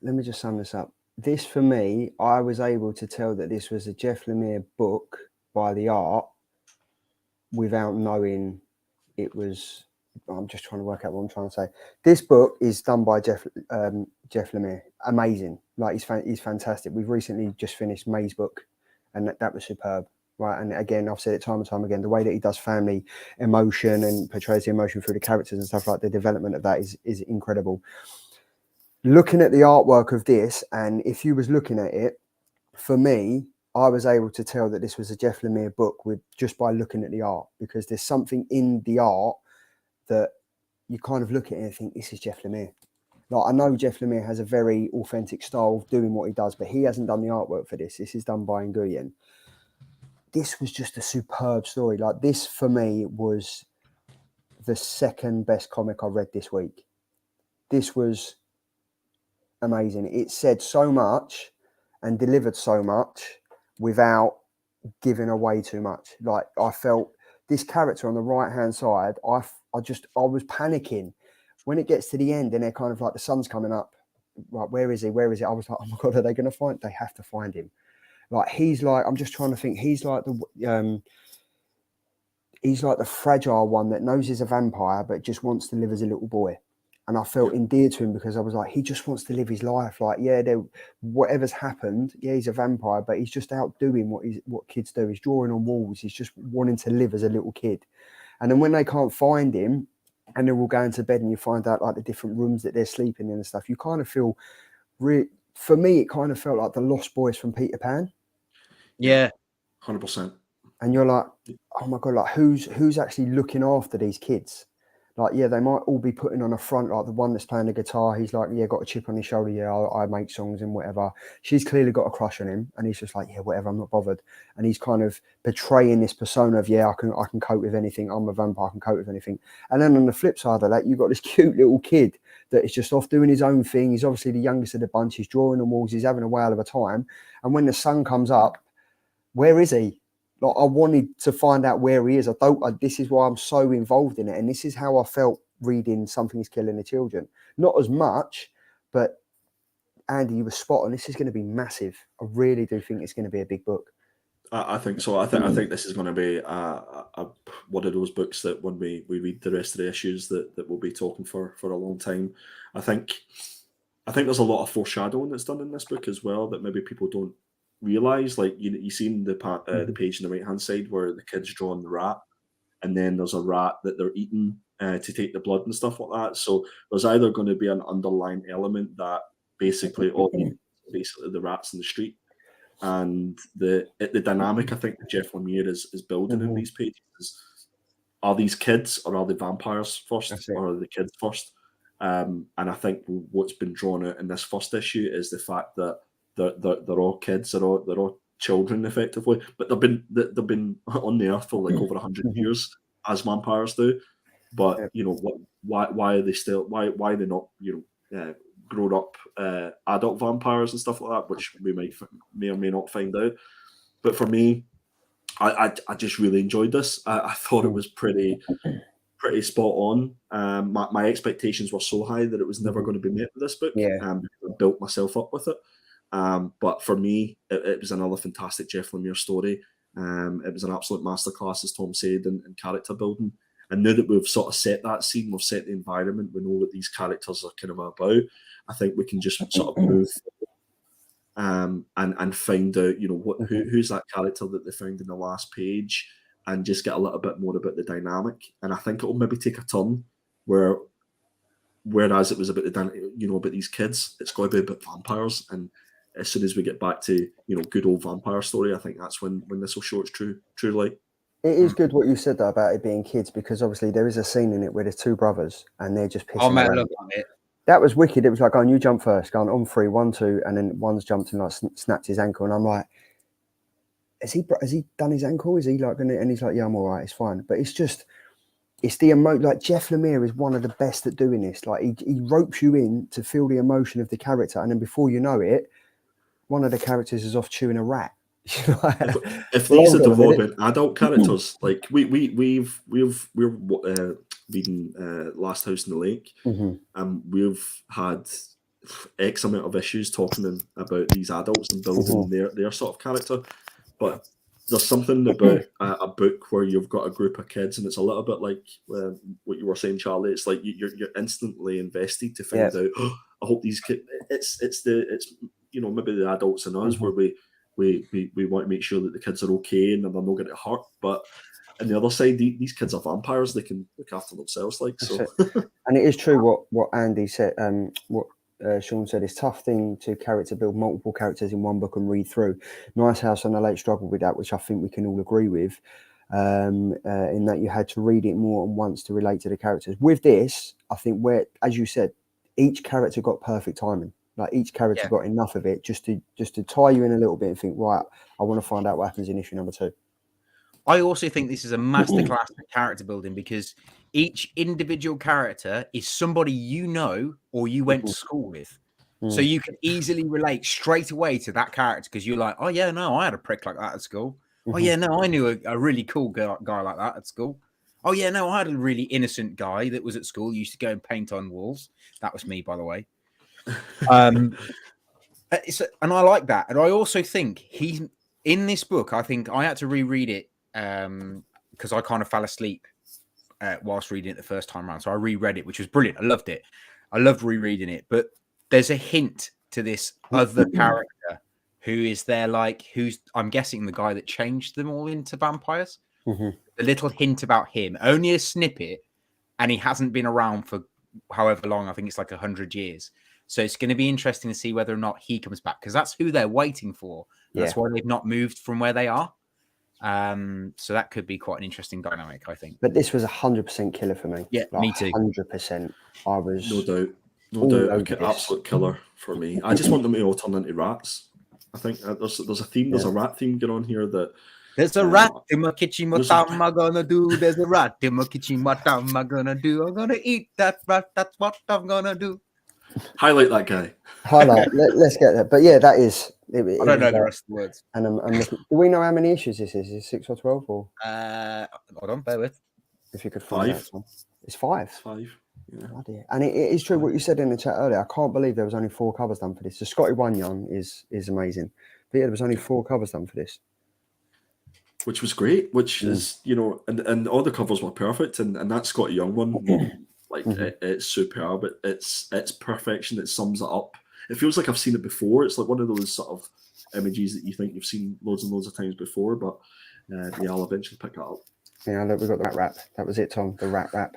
Let me just sum this up. This, for me, I was able to tell that this was a Jeff Lemire book by the art without knowing it was. I'm just trying to work out what I'm trying to say. This book is done by Jeff Lemire. Amazing. Like, he's fantastic. We've recently just finished May's book, and that was superb. Right, and again, I've said it time and time again, the way that he does family emotion and portrays the emotion through the characters and stuff, like the development of that is incredible. Looking at the artwork of this, and if you was looking at it, for me, I was able to tell that this was a Jeff Lemire book just by looking at the art, because there's something in the art that you kind of look at it and think, this is Jeff Lemire. Like, I know Jeff Lemire has a very authentic style of doing what he does, but he hasn't done the artwork for this. This is done by Nguyen. This was just a superb story. Like, this for me was the second best comic I read this week. This was amazing. It said so much and delivered so much without giving away too much. Like, I felt this character on the right hand side, I was panicking when it gets to the end and they're kind of like, the sun's coming up. Right, where is he? Where is it? I was like, oh my God, are they going to find? They have to find him. Like, he's like, I'm just trying to think. He's like the fragile one that knows he's a vampire, but just wants to live as a little boy. And I felt endeared to him because I was like, he just wants to live his life. Like, whatever's happened, he's a vampire, but he's just out doing what kids do. He's drawing on walls. He's just wanting to live as a little kid. And then when they can't find him and they're all going to bed and you find out like the different rooms that they're sleeping in and stuff, you kind of feel for me, it kind of felt like the Lost Boys from Peter Pan.
Yeah,
100%.
And you're like, oh my God, like who's actually looking after these kids? Like, they might all be putting on a front, like the one that's playing the guitar. He's like, got a chip on his shoulder. Yeah, I make songs and whatever. She's clearly got a crush on him. And he's just like, whatever, I'm not bothered. And he's kind of betraying this persona of, I can cope with anything. I'm a vampire, I can cope with anything. And then on the flip side of that, you've got this cute little kid that is just off doing his own thing. He's obviously the youngest of the bunch. He's drawing on walls. He's having a whale of a time. And when the sun comes up, where is he? Like, I wanted to find out where he is. This is why I'm so involved in it. And this is how I felt reading Something's Killing the Children. Not as much, but Andy, you were spot on. This is going to be massive. I really do think it's going to be a big book.
I think so. I think this is going to be one of those books that when we read the rest of the issues that we'll be talking for a long time. I think there's a lot of foreshadowing that's done in this book as well that maybe people don't realize. Like, you seen the page on the right hand side where the kid's drawing the rat, and then there's a rat that they're eating to take the blood and stuff like that. So there's either going to be an underlying element that basically the rats in the street, and the dynamic I think that Jeff Lemire is building in these pages is, are these kids or are they vampires first, or are the kids first? And I think what's been drawn out in this first issue is the fact that they're all kids, they're all children effectively, but they've been on the earth for like over 100 years as vampires do. But why are they still why are they not grown up adult vampires and stuff like that, which we may or may not find out. But for me, I just really enjoyed this. I thought it was pretty spot on. My expectations were so high that it was never going to be met with this book. I built myself up with it. But for me, it was another fantastic Jeff Lemire story. It was an absolute masterclass, as Tom said, in character building. And now that we've sort of set that scene, we've set the environment, we know what these characters are kind of about, I think we can just sort of move and find out, who's that character that they found in the last page, and just get a little bit more about the dynamic. And I think it'll maybe take a turn whereas it was about about these kids, it's got to be about vampires. And as soon as we get back to good old vampire story, I think that's when this will show its true light.
It is good what you said though about it being kids, because obviously there is a scene in it where there's two brothers and they're just pissing around.
Look on it.
That was wicked. It was like, going, you jump first, going on 3, 1, 2, and then one's jumped and like snapped his ankle, and I'm like, has he done his ankle? Is he like gonna? And he's like, yeah, I'm all right, it's fine. But it's the emotion. Like Jeff Lemire is one of the best at doing this. Like he ropes you in to feel the emotion of the character, and then before you know it, one of the characters is off chewing a rat.
If these are developing adult characters, like we're reading Last House in the Lake, and we've had X amount of issues talking about these adults and building their sort of character, but there's something about a book where you've got a group of kids, and it's a little bit like what you were saying, Charlie. It's like you're instantly invested to find out. Oh, I hope these kids. It's maybe the adults in us where we want to make sure that the kids are okay and they're not going to get hurt. But on the other side, these kids are vampires. They can look after themselves.
And it is true what Andy said. What Sean said, it's tough thing to character build multiple characters in one book and read through. Nice House on the Lake struggled with that, which I think we can all agree with. In that you had to read it more than once to relate to the characters. With this, I think as you said, each character got perfect timing. Like each character got enough of it just to tie you in a little bit and think, right, I want to find out what happens in issue number 2.
I also think this is a masterclass in character building, because each individual character is somebody or you went to school with. So you can easily relate straight away to that character, because you're like, oh yeah, no, I had a prick like that at school. Oh yeah, no, I knew a really cool guy like that at school. Oh yeah, no, I had a really innocent guy that was at school, used to go and paint on walls. That was me, by the way. And I like that. And I also think he's in this book. I think I had to reread it because I kind of fell asleep whilst reading it the first time around. So I reread it, which was brilliant. I loved it. I loved rereading it. But there's a hint to this other character who is there, who's, I'm guessing, the guy that changed them all into vampires. A little hint about him, only a snippet, and he hasn't been around for however long. I think it's like 100 years. So it's going to be interesting to see whether or not he comes back, because that's who they're waiting for. That's why they've not moved from where they are. So that could be quite an interesting dynamic, I think.
But this was 100% killer for me.
Yeah, me too.
100%. I was
no doubt, absolute killer for me. I just want them to all turn into rats. I think there's a theme. There's a rat theme going on here that.
There's a rat in my kitchen. What am I gonna do? There's a rat in my kitchen. What am I gonna do? I'm gonna eat that rat. That's what I'm gonna do.
Highlight that guy.
Let's get that. But yeah, that is.
I don't know the rest of the words.
And I'm looking, do we know how many issues this is? Is it 6 or 12? Or
hold on, bear with.
If you could
5.
It's 5.
It's 5. Yeah.
Oh dear. And it is true what you said in the chat earlier. I can't believe there was only 4 covers done for this. The Scotty one yarn is amazing. But yeah, there was only 4 covers done for this.
Which was great, which is, and all the covers were perfect, and that Scotty Young one, it's superb. It's perfection. It sums it up. It feels like I've seen it before. It's like one of those sort of images that you think you've seen loads and loads of times before, but I'll eventually pick that up.
Yeah, look, we got the rat rap. That was it, Tom. The rat rap.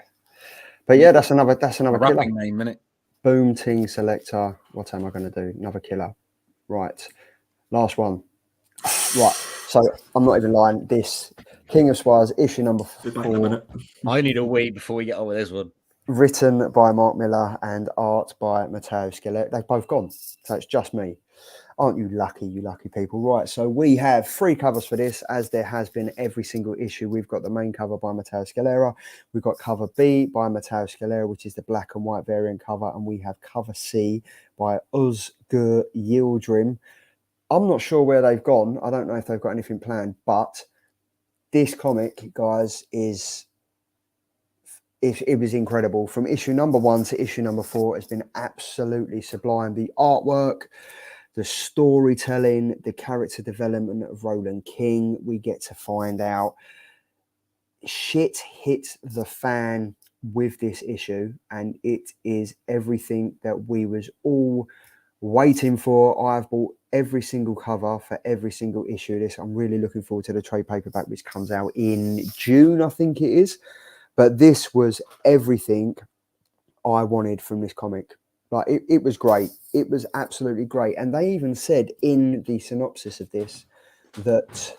But yeah, that's another killer
name, innit?
Boom Ting Selector. What am I going to do? Another killer. Right. Last one. Right. So I'm not even lying. This King of Spies, issue number 4.
I need a wait before we get on with this one.
Written by Mark Millar and art by Matteo Scalera. They've both gone, so it's just me. Aren't you lucky people? Right, so we have 3 covers for this, as there has been every single issue. We've got the main cover by Matteo Scalera. We've got cover B by Matteo Scalera, which is the black and white variant cover. And we have cover C by Özgür Yildirim. I'm not sure where they've gone. I don't know if they've got anything planned, but this comic, guys, it was incredible. From issue number 1 to issue number 4, it's been absolutely sublime. The artwork, the storytelling, the character development of Roland King. We get to find out shit hit the fan with this issue, and it is everything that we was all waiting for. I've bought every single cover for every single issue of this. I'm really looking forward to the trade paperback, which comes out in June, I think it is. But this was everything I wanted from this comic. Like it was great. It was absolutely great. And they even said in the synopsis of this that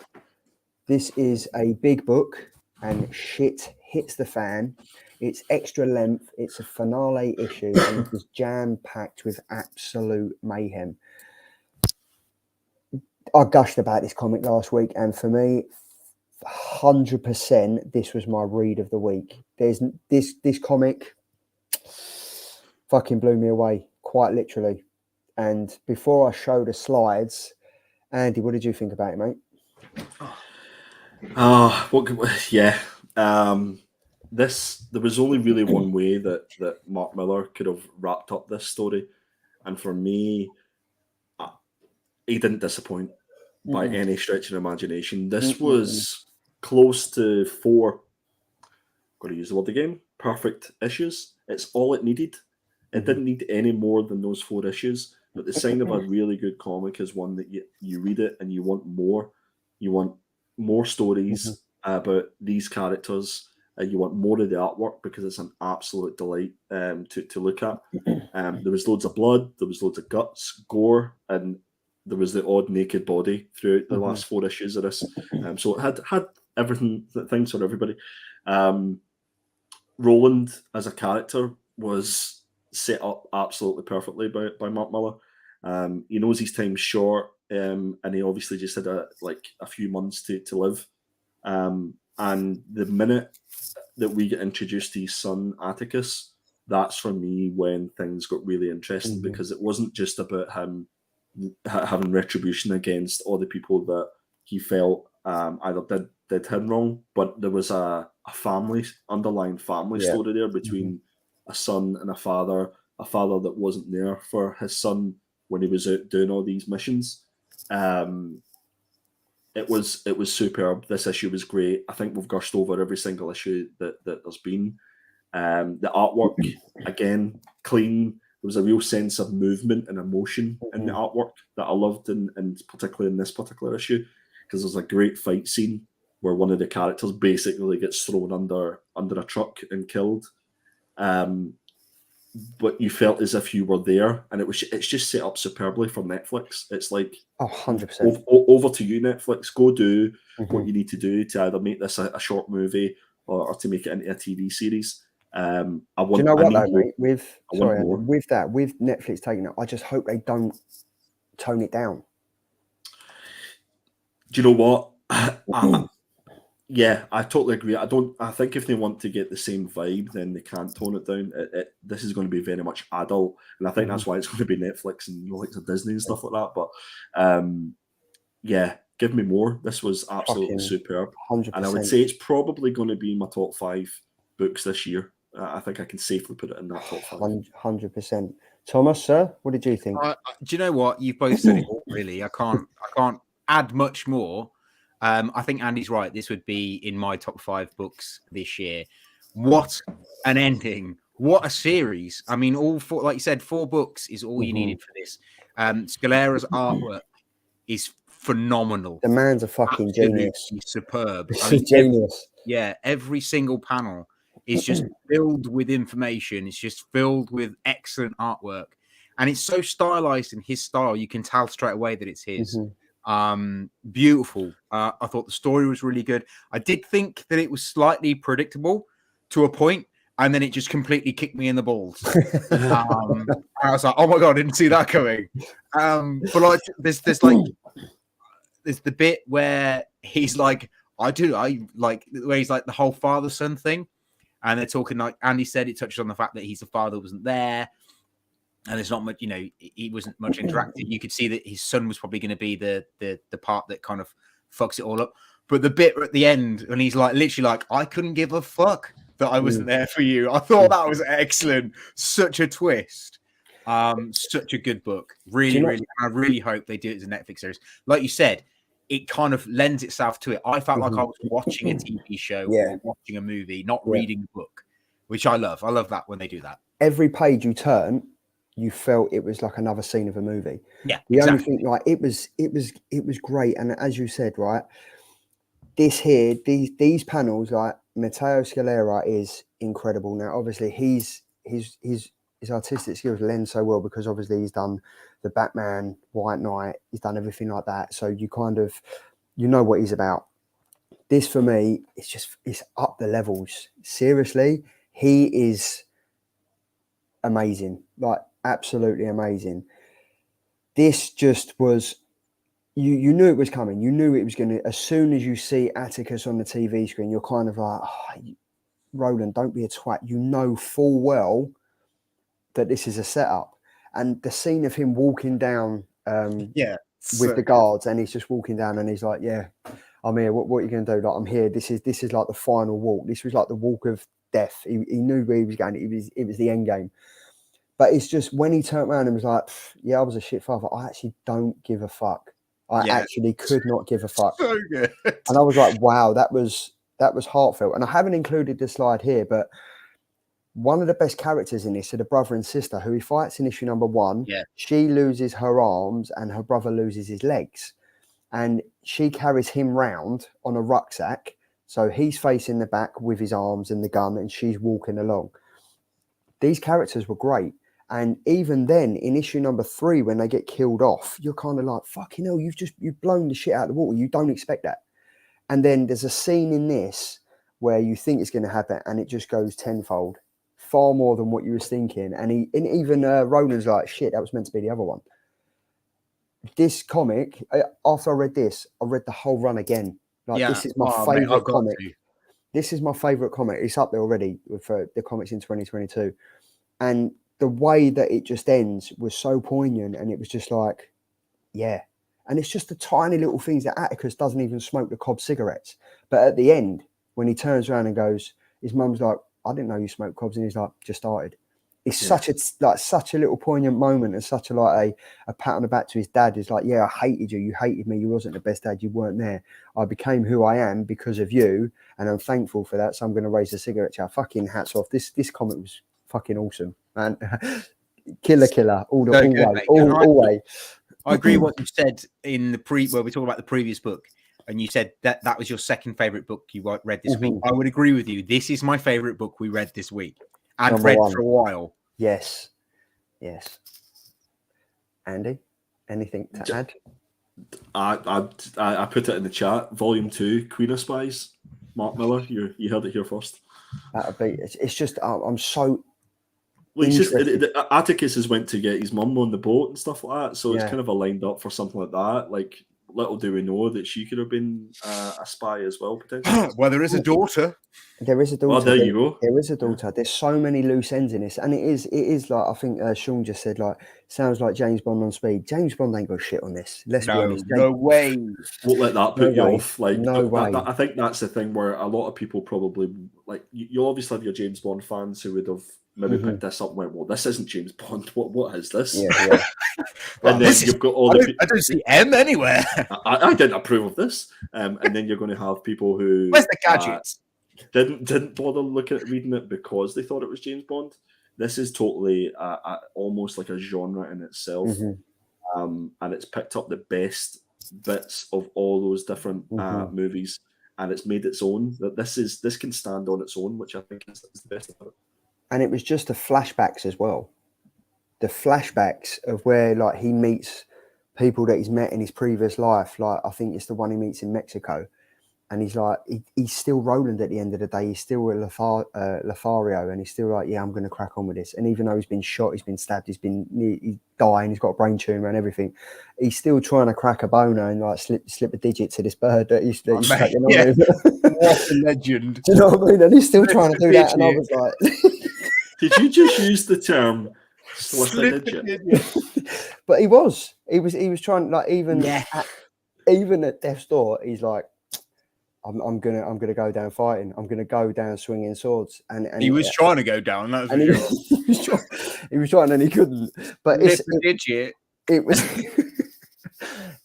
this is a big book and shit hits the fan. It's extra length. It's a finale issue and it was jam-packed with absolute mayhem. I gushed about this comic last week, and for me, 100% this was my read of the week. There's this comic fucking blew me away, quite literally. And before I show the slides, Andy, what did you think about it, mate?
Yeah. There was only really one way that Mark Millar could have wrapped up this story, and for me, he didn't disappoint by any stretch of imagination. This was close to 4. Got to use the word again. Perfect issues. It's all it needed. It didn't need any more than those 4 issues. But the sign of a really good comic is one that you read it and you want more. You want more stories about these characters. You want more of the artwork because it's an absolute delight to look at. There was loads of blood. There was loads of guts, gore, and there was the odd naked body throughout the last 4 issues of this. So it had everything, things for everybody. Roland as a character was set up absolutely perfectly by Mark Millar. He knows his time's short, and he obviously just had a few months to live. And the minute that we get introduced to his son Atticus, that's for me when things got really interesting, because it wasn't just about him having retribution against all the people that he felt either did him wrong, but there was a underlying family story there between a son and a father that wasn't there for his son when he was out doing all these missions. It was superb. This issue was great. I think we've gushed over every single issue that there's been. The artwork, again, clean. There was a real sense of movement and emotion in the artwork that I loved, and particularly in this particular issue, because there's a great fight scene where one of the characters basically gets thrown under a truck and killed. But you felt as if you were there, and it's just set up superbly for Netflix. It's like
100%.
Over to you, Netflix. Go do what you need to do to either make this a short movie or to make it into a TV series. Do you know what, though, mate? With
Netflix taking it, I just hope they don't tone it down.
Do you know what? Yeah, I totally agree. I think if they want to get the same vibe, then they can't tone it down. This is going to be very much adult, and I think that's why it's going to be Netflix and like Disney and stuff like that. But yeah, give me more. This was absolutely superb,
100%.
and I would say it's probably going to be my top 5 books this year. I think I can safely put it in that top 5.
100%. Thomas, sir, what did you think?
Do you know what? You've both said it all, really. I can't add much more. I think Andy's right. This would be in my top 5 books this year. What an ending. What a series. I mean, all 4, like you said, 4 books is all you needed for this. Scalera's artwork is phenomenal.
The man's a fucking genius.
He's superb.
He's a genius.
Every single panel is just filled with information. It's just filled with excellent artwork. And it's so stylized in his style. You can tell straight away that it's his. Beautiful. I thought the story was really good. I did think that it was slightly predictable to a point, and then it just completely kicked me in the balls. I was like, oh my god, I didn't see that coming. But like there's the bit where he's like, where he's like the whole father-son thing, and they're talking, like Andy said, it touches on the fact that his father wasn't there. And there's not much, he wasn't much interacting. You could see that his son was probably going to be the part that kind of fucks it all up. But the bit at the end, when he's like, literally like, I couldn't give a fuck that I wasn't there for you. I thought that was excellent. Such a twist. Such a good book. Really, I really hope they do it as a Netflix series. Like you said, it kind of lends itself to it. I felt like I was watching a TV show or watching a movie, not reading a book, which I love. I love that when they do that.
Every page you turn, you felt it was like another scene of a movie.
Yeah,
only thing, like it was great. And as you said, right, these panels, like Matteo Scalera is incredible. Now, obviously, he's his artistic skills lend so well because obviously he's done the Batman, White Knight, he's done everything like that. So you kind of, you know what he's about. This for me, it's up the levels. Seriously, he is amazing, like absolutely amazing. This just was, you knew it was coming. You knew it was going to, as soon as you see Atticus on the TV screen, you're kind of like, oh, Roland, don't be a twat. You know full well that this is a setup. And the scene of him walking down with the guards, and he's just walking down and he's like, yeah, I'm here. What are you going to do? Like, I'm here. This is like the final walk. This was like the walk of death. He knew where he was going. It was the end game. But it's just when he turned around and was like, yeah, I was a shit father. I actually don't give a fuck. I actually could not give a fuck.
So good.
And I was like, wow, that was heartfelt. And I haven't included the slide here, but one of the best characters in this are the brother and sister who he fights in issue number 1.
Yeah.
She loses her arms and her brother loses his legs. And she carries him round on a rucksack. So he's facing the back with his arms and the gun, and she's walking along. These characters were great. And even then, in issue number 3, when they get killed off, you're kind of like, fucking hell, you've blown the shit out of the water. You don't expect that. And then there's a scene in this where you think it's going to happen, and it just goes tenfold, far more than what you was thinking. And even Roland's like, shit, that was meant to be the other one. This comic, after I read this, I read the whole run again. Like, this is my favorite comic. This is my favorite comic. It's up there already for the comics in 2022. And the way that it just ends was so poignant, and it was just like, yeah. And it's just the tiny little things that Atticus doesn't even smoke the cob cigarettes. But at the end, when he turns around and goes, his mum's like, I didn't know you smoked cobs. And he's like, just started. It's such a little poignant moment, and such a pat on the back to his dad. Is like, yeah, I hated you. You hated me. You wasn't the best dad. You weren't there. I became who I am because of you, and I'm thankful for that. So I'm going to raise the cigarette jar. Fucking hats off. This comic was fucking awesome, man. Killer, all way.
I agree with what you said in the where we talk about the previous book, and you said that was your second favorite book you read this week. I would agree with you. This is my favorite book we read this week, and
Number
read
1.
for a while.
Yes. Andy, anything to add?
I put it in the chat. Volume 2, Queen of Spies. Mark Millar, you heard it here first.
That'd be. It's just I'm so.
Well, it's just Atticus has went to get his mum on the boat and stuff like that, so it's kind of lined up for something like that. Like, little do we know that she could have been a spy as well, potentially.
Well, there is a daughter.
There is a daughter.
Well, there you go.
There is a daughter. There's so many loose ends in this, and it is like, I think Sean just said, like, sounds like James Bond on speed. James Bond ain't got shit on this. Let's be honest.
No way.
Won't let that put you off. Like,
no way.
I think that's the thing where a lot of people probably, like, you obviously have your James Bond fans who would have maybe picked this up and went, well, this isn't James Bond. What is this?
Yeah.
And then you've got all the.
I don't see M anywhere.
I didn't approve of this. And then you're going to have people who.
Where's the gadgets?
Didn't bother reading it because they thought it was James Bond. This is totally almost like a genre in itself, and it's picked up the best bits of all those different movies, and it's made its own. That this can stand on its own, which I think is the best of it.
And it was just the flashbacks as well. The flashbacks of where, like, he meets people that he's met in his previous life. Like, I think it's the one he meets in Mexico. And he's like, he's still Roland at the end of the day. He's still a Lothario, and he's still like, yeah, I'm going to crack on with this. And even though he's been shot, he's been stabbed, he's dying, he's got a brain tumor and everything, he's still trying to crack a boner and like slip a digit to this bird that he's cracking on with.
What a legend.
Do you know what I mean? And he's still trying to do that. And I was like...
Did you just use the term slip a digit?
But he was trying, like, even at death's door, he's like, I'm gonna go down fighting. I'm gonna go down swinging swords. And
he was trying to go down. That's and
he was trying, and he couldn't. But it was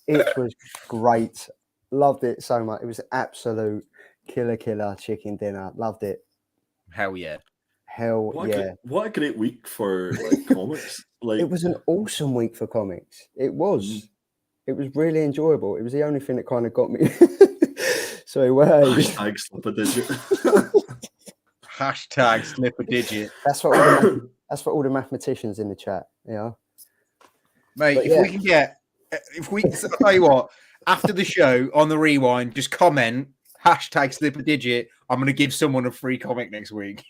it was great. Loved it so much. It was absolute killer chicken dinner. Loved it.
Hell yeah.
What a great week for like comics. Like,
it was an awesome week for comics. It was. It was really enjoyable. It was the only thing that kind of got me. So
hashtag slip a digit.
Hashtag slip a digit.
That's what we're That's for all the mathematicians in the chat. Yeah,
Mate,
But
if we can get, I'll tell you what, after the show on the rewind, just comment #slip-a-digit. I'm going to give someone a free comic next week.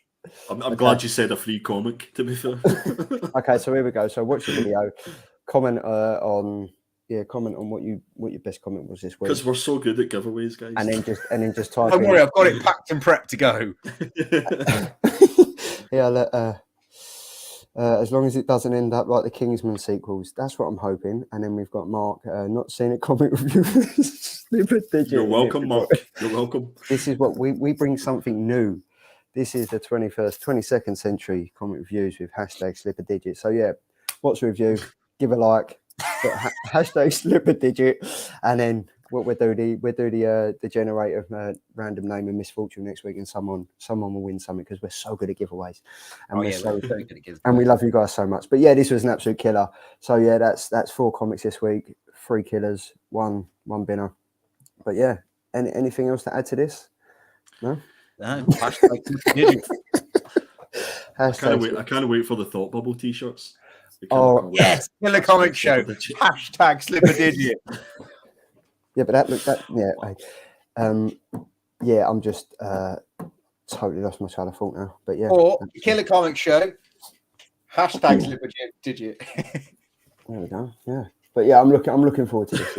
I'm glad you said a free comic, to be fair.
Okay, so here we go. So watch the video, comment on what your best comment was this week.
Because we're so good at giveaways, guys.
And then just type
Don't
in.
worry, I've got it packed and prepped to go.
Yeah, as long as it doesn't end up like the Kingsman sequels, that's what I'm hoping. And then we've got Mark, not seen a comic review.
You're welcome, Mark. You're welcome.
This is what we bring something new. This is the 22nd century comic reviews with #slip-a-digit. So yeah, watch the review, give a like, #slip-a-digit, and then what we'll do the generator random name and misfortune next week, and someone will win something because we're so good at giveaways, and we're so good at giveaways. And we love you guys so much. But yeah, this was an absolute killer. So yeah, that's 4 comics this week, 3 killers, one binner. But yeah, anything else to add to this? No.
No,
I can't wait for the Thought Bubble t-shirts.
Oh
yes, Killer Comic Show. #slip-a-digit.
Yeah, but yeah, I'm just totally lost my train of thought now. But yeah,
or Killer Comic Show. #slip-a-digit.
There we go. Yeah, but yeah, I'm looking forward to this.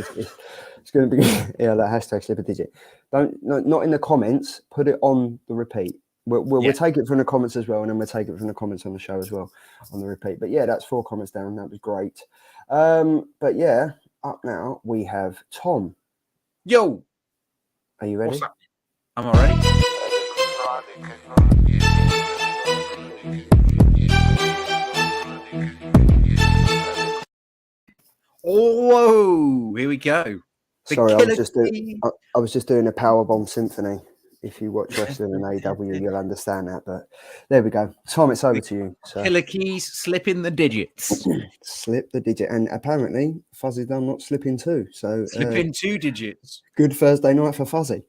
It's going to be like #slip-a-digit. Not in the comments. Put it on the repeat. We'll take it from the comments as well, and then we'll take it from the comments on the show as well on the repeat. But yeah, that's 4 comments down. That was great. But yeah, up now we have Tom.
Yo,
are you ready?
What's up? I'm all ready. Oh, here we go.
Sorry, I was just doing a Powerbomb Symphony. If you watch wrestling and AW, you'll understand that. But there we go. Tom, it's over to you. So.
Killer keys, slipping the digits.
Slip the digit. And apparently, Fuzzy's done not slipping too. So
slipping 2 digits.
Good Thursday night for Fuzzy.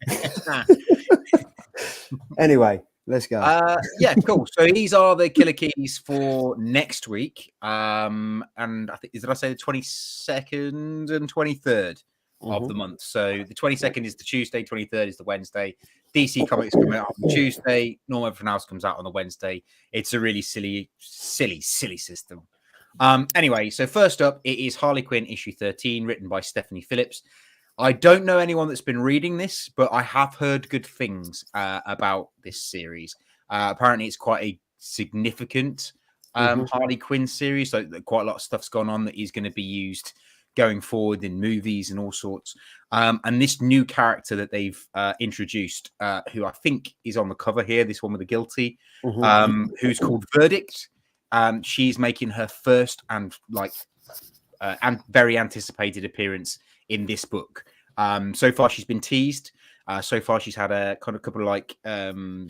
Anyway, let's go.
Yeah, cool. So these are the killer keys for next week. And I think, did I say the 22nd and 23rd of the month? So the 22nd is the Tuesday, 23rd is the Wednesday. DC Comics coming out on Tuesday. Normal everything else comes out on the Wednesday. It's a really silly system. Anyway, so first up, it is Harley Quinn issue 13, written by Stephanie Phillips. I don't know anyone that's been reading this, but I have heard good things about this series. Apparently, it's quite a significant Harley Quinn series. So quite a lot of stuff's gone on that is going to be used going forward in movies and all sorts. And this new character that they've introduced, who I think is on the cover here, this one with the guilty, who's called Verdict. She's making her first and very anticipated appearance in this book. So far, she's been teased. So far, she's had a kind of couple of so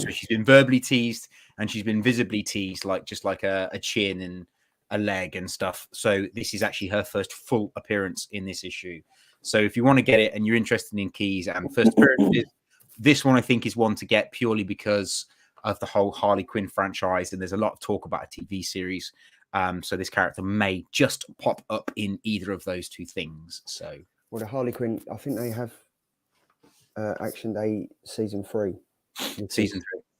she's been verbally teased and she's been visibly teased, just like a chin and a leg and stuff. So this is actually her first full appearance in this issue. So if you want to get it and you're interested in keys and first appearances, this one I think is one to get purely because of the whole Harley Quinn franchise, and there's a lot of talk about a TV series. So this character may just pop up in either of those two things. So,
well, the Harley Quinn, I think they have Action Day season 3.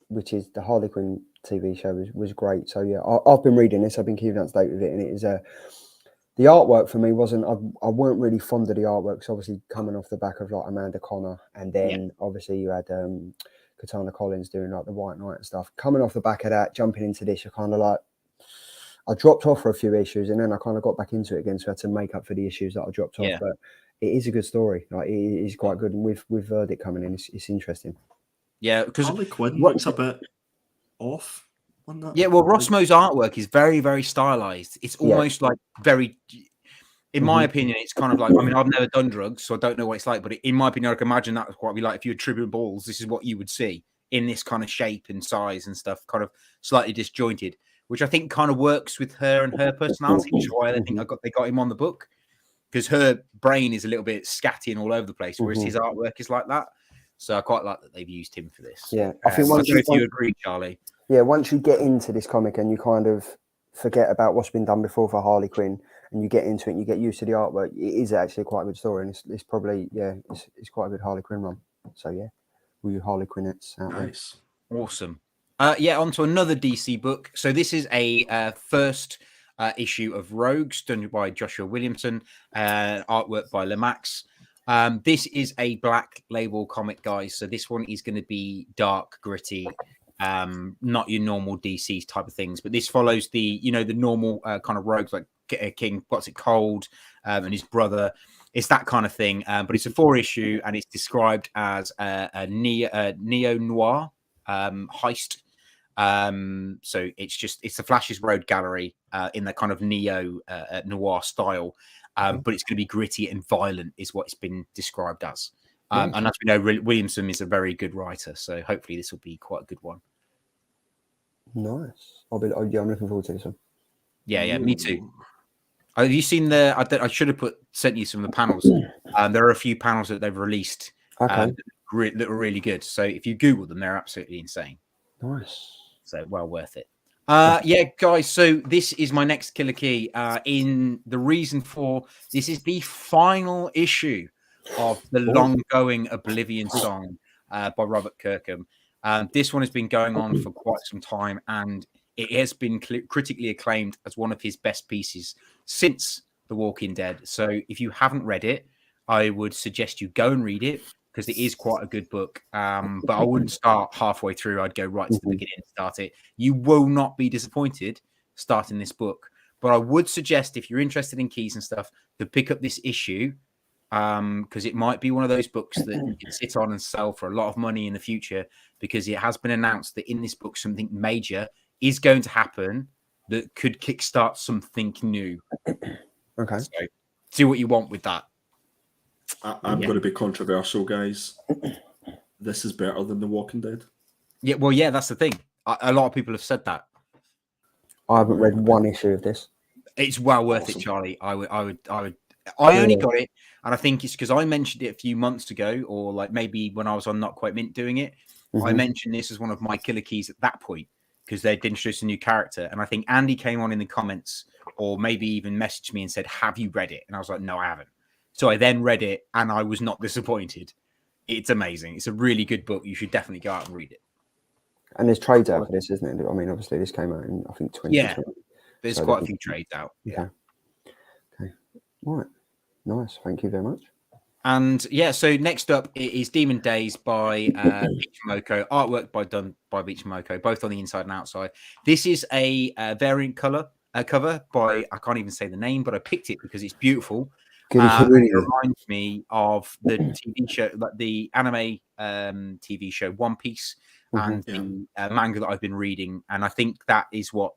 Which is the Harley Quinn TV show was great. So yeah, I've been reading this. I've been keeping up to date with it, and it is the artwork for me wasn't. I weren't really fond of the artwork. So obviously coming off the back of like Amanda Connor, and then obviously you had Katana Collins doing like the White Knight and stuff. Coming off the back of that, jumping into this, you're kind of like. I dropped off for a few issues and then I kind of got back into it again. So I had to make up for the issues that I dropped off. But it is a good story. Like, it is quite good. And with Verdict coming in, it's interesting.
Yeah, because
Harley Quinn looks a bit off on that.
Yeah, well, Rossmo's artwork is very, very stylized. It's almost like very, in my opinion, it's kind of like, I mean, I've never done drugs, so I don't know what it's like. But in my opinion, I can imagine that's what it'd be like if you had trivial balls. This is what you would see in this kind of shape and size and stuff, kind of slightly disjointed, which I think kind of works with her and her personality, which is why I think they got him on the book, because her brain is a little bit scatty and all over the place, whereas his artwork is like that. So I quite like that they've used him for this.
Yeah,
I think if you agree, Charlie.
Yeah, once you get into this comic and you kind of forget about what's been done before for Harley Quinn, and you get into it and you get used to the artwork, it is actually quite a good story, and it's probably it's quite a good Harley Quinn run. So yeah, all you Harley Quinnettes out there.
Nice.
Awesome. On to another DC book. So this is a first issue of Rogues, done by Joshua Williamson, artwork by Lemax. This is a black label comic, guys. So this one is going to be dark, gritty, not your normal DC type of things. But this follows the normal kind of rogues like King, what's it called, and his brother. It's that kind of thing. But it's a 4-issue, and it's described as a neo-noir heist. So it's the Flash's Road Gallery in the kind of neo noir style, but it's going to be gritty and violent is what it's been described as. And as we know, Williamson is a very good writer, so hopefully this will be quite a good one.
Nice. I'm looking forward to this one.
Yeah, me too. Have you seen I should have sent you some of the panels. There are a few panels that they've released that are really good. So if you Google them, they're absolutely insane.
Nice.
So well worth it. Guys. So this is my next killer key. In the reason for this is the final issue of the long-going Oblivion song by Robert Kirkham. This one has been going on for quite some time, and it has been critically acclaimed as one of his best pieces since The Walking Dead. So if you haven't read it, I would suggest you go and read it, because it is quite a good book. But I wouldn't start halfway through. I'd go right to the beginning and start it. You will not be disappointed starting this book. But I would suggest, if you're interested in keys and stuff, to pick up this issue, because it might be one of those books that you can sit on and sell for a lot of money in the future, because it has been announced that in this book something major is going to happen that could kickstart something new.
Okay.
So do what you want with that.
I'm going to be controversial, guys. This is better than The Walking Dead.
Yeah, well, yeah, that's the thing. A lot of people have said that.
I haven't read one issue of this.
It's well worth it, Charlie. I only got it, and I think it's because I mentioned it a few months ago, or like maybe when I was on Not Quite Mint doing it. I mentioned this as one of my killer keys at that point, because they'd introduced a new character. And I think Andy came on in the comments, or maybe even messaged me and said, "Have you read it?" And I was like, "No, I haven't." So I then read it, and I was not disappointed. It's amazing. It's a really good book. You should definitely go out and read it.
And there's trades out for this, isn't it? I mean, obviously, this came out in, I think, 2020.
Yeah, there's quite a few trades out.
Yeah. Okay. All right. Nice. Thank you very much.
And yeah, so next up is Demon Days by Beachmoko, artwork done by Beachmoko, both on the inside and outside. This is a variant cover by, I can't even say the name, but I picked it because it's beautiful. It reminds me of the TV show, like the anime TV show One Piece, and the manga that I've been reading. And I think that is what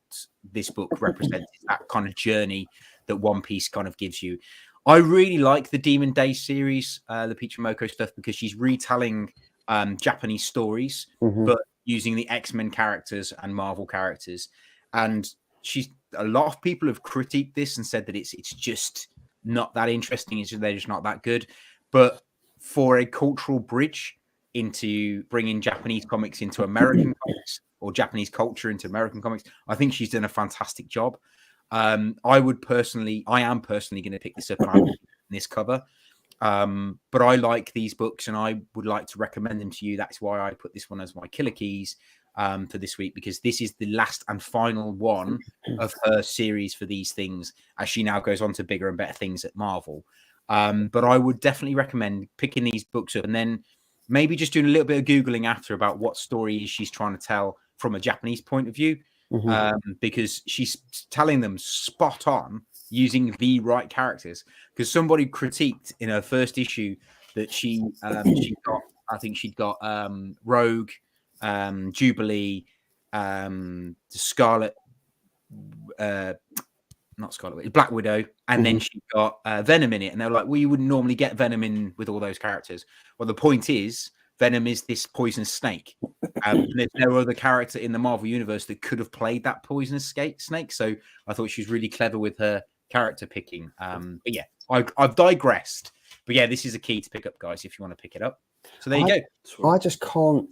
this book represents, that kind of journey that One Piece kind of gives you. I really like the Demon Days series, the Beachmoko stuff, because she's retelling Japanese stories, but using the X-Men characters and Marvel characters. And a lot of people have critiqued this and said that it's just not that interesting. They're just not that good. But for a cultural bridge into bringing Japanese comics into American comics, or Japanese culture into American comics, I think she's done a fantastic job. I am personally going to pick this up and I'm this cover. But I like these books and I would like to recommend them to you. That's why I put this one as my killer keys for this week, because this is the last and final one of her series for these things, as she now goes on to bigger and better things at Marvel. But I would definitely recommend picking these books up and then maybe just doing a little bit of Googling after about what story she's trying to tell from a Japanese point of view. Because she's telling them spot on using the right characters. Because somebody critiqued in her first issue that she got Rogue, Jubilee, Scarlet, not Scarlet, Black Widow, and then she got Venom in it. And they're like, well, you wouldn't normally get Venom in with all those characters. Well, the point is, Venom is this poisonous snake. There's no other character in the Marvel universe that could have played that poisonous snake. So I thought she was really clever with her character picking. But yeah, I've digressed. But yeah, this is a key to pick up, guys, if you want to pick it up. So there you go.
I just can't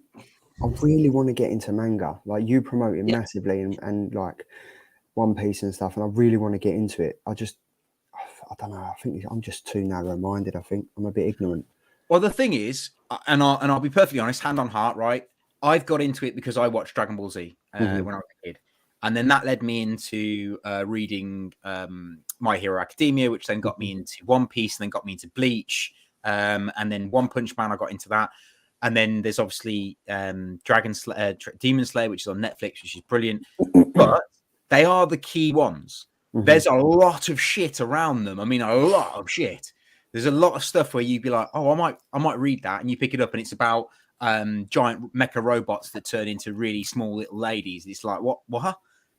I really want to get into manga. Like you promote it massively and like One Piece and stuff, and I really want to get into it. I don't know. I think I'm just too narrow-minded. I think I'm a bit ignorant.
Well, the thing is, and I'll be perfectly honest, hand on heart, right? I've got into it because I watched Dragon Ball Z when I was a kid, and then that led me into reading My Hero Academia, which then got me into One Piece, and then got me into Bleach, and then One Punch Man. I got into that, and then there's obviously Demon Slayer, which is on Netflix, which is brilliant, but they are the key ones. There's a lot of shit around them. I mean, a lot of shit. There's a lot of stuff where you'd be like, oh, I might read that, and you pick it up, and it's about giant mecha robots that turn into really small little ladies. It's like, what?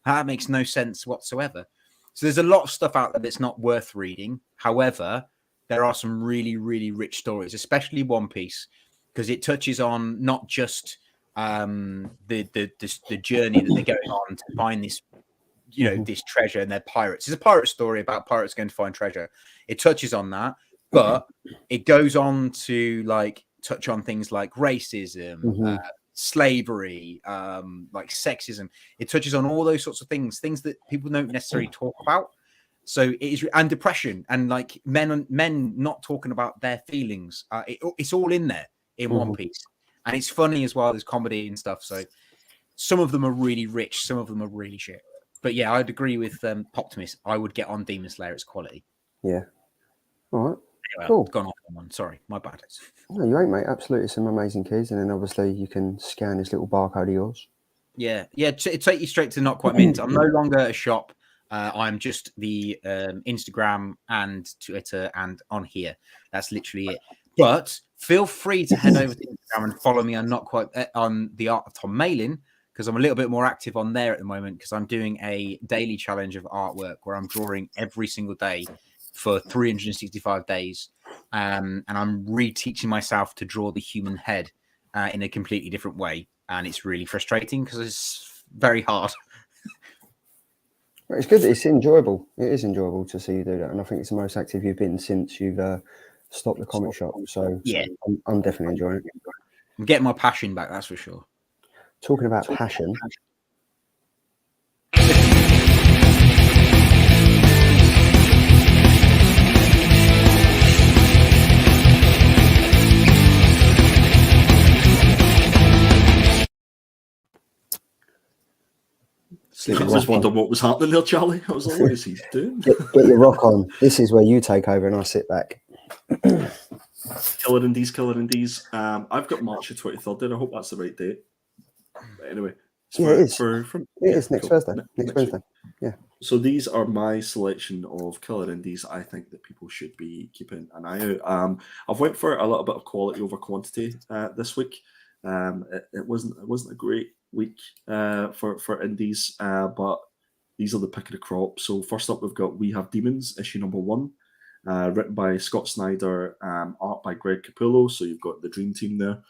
That makes no sense whatsoever. So there's a lot of stuff out there that's not worth reading. However, there are some really, really rich stories, especially One Piece, because it touches on not just the journey that they're going on to find this, this treasure, and they're pirates. It's a pirate story about pirates going to find treasure. It touches on that, but it goes on to like touch on things like racism, slavery, like sexism. It touches on all those sorts of things that people don't necessarily talk about. So it is, and depression, and like men not talking about their feelings. It's all in there in One Piece, and it's funny as well. There's comedy and stuff. So some of them are really rich, some of them are really shit. But yeah, I'd agree with Poptimus. I would get on Demon Slayer. It's quality.
Yeah. All right.
Anyway,
Cool.
I've gone off on one. Sorry, my bad.
No, you ain't, mate. Absolutely, some amazing keys, and then obviously you can scan this little barcode of yours.
Yeah. It take you straight to Not Quite Mint. I'm no longer a shop. I'm just the Instagram and Twitter and on here. That's literally it. But feel free to head over to Instagram and follow me on Not Quite on the Art of Tom Malin, because I'm a little bit more active on there at the moment, because I'm doing a daily challenge of artwork where I'm drawing every single day for 365 days. And I'm reteaching myself to draw the human head in a completely different way. And it's really frustrating because it's very hard.
It's good. It's enjoyable. It is enjoyable to see you do that. And I think it's the most active you've been since you've stopped the comic shop. So
yeah,
I'm definitely enjoying it.
I'm getting my passion back, that's for sure.
Talking about passion.
I was wondering what was happening there, Charlie. I was like, what is he doing?
Get your rock on. This is where you take over and I sit back.
Killer Indies. I've got March the 23rd there. I hope that's the right date. But anyway.
It is. It is next Thursday. Next Wednesday. Yeah.
So these are my selection of killer indies I think that people should be keeping an eye out. I've went for a little bit of quality over quantity this week. It wasn't a great week for indies, but these are the pick of the crop. So first up, we've got We Have Demons, issue number 1, written by Scott Snyder, art by Greg Capullo. So you've got the dream team there,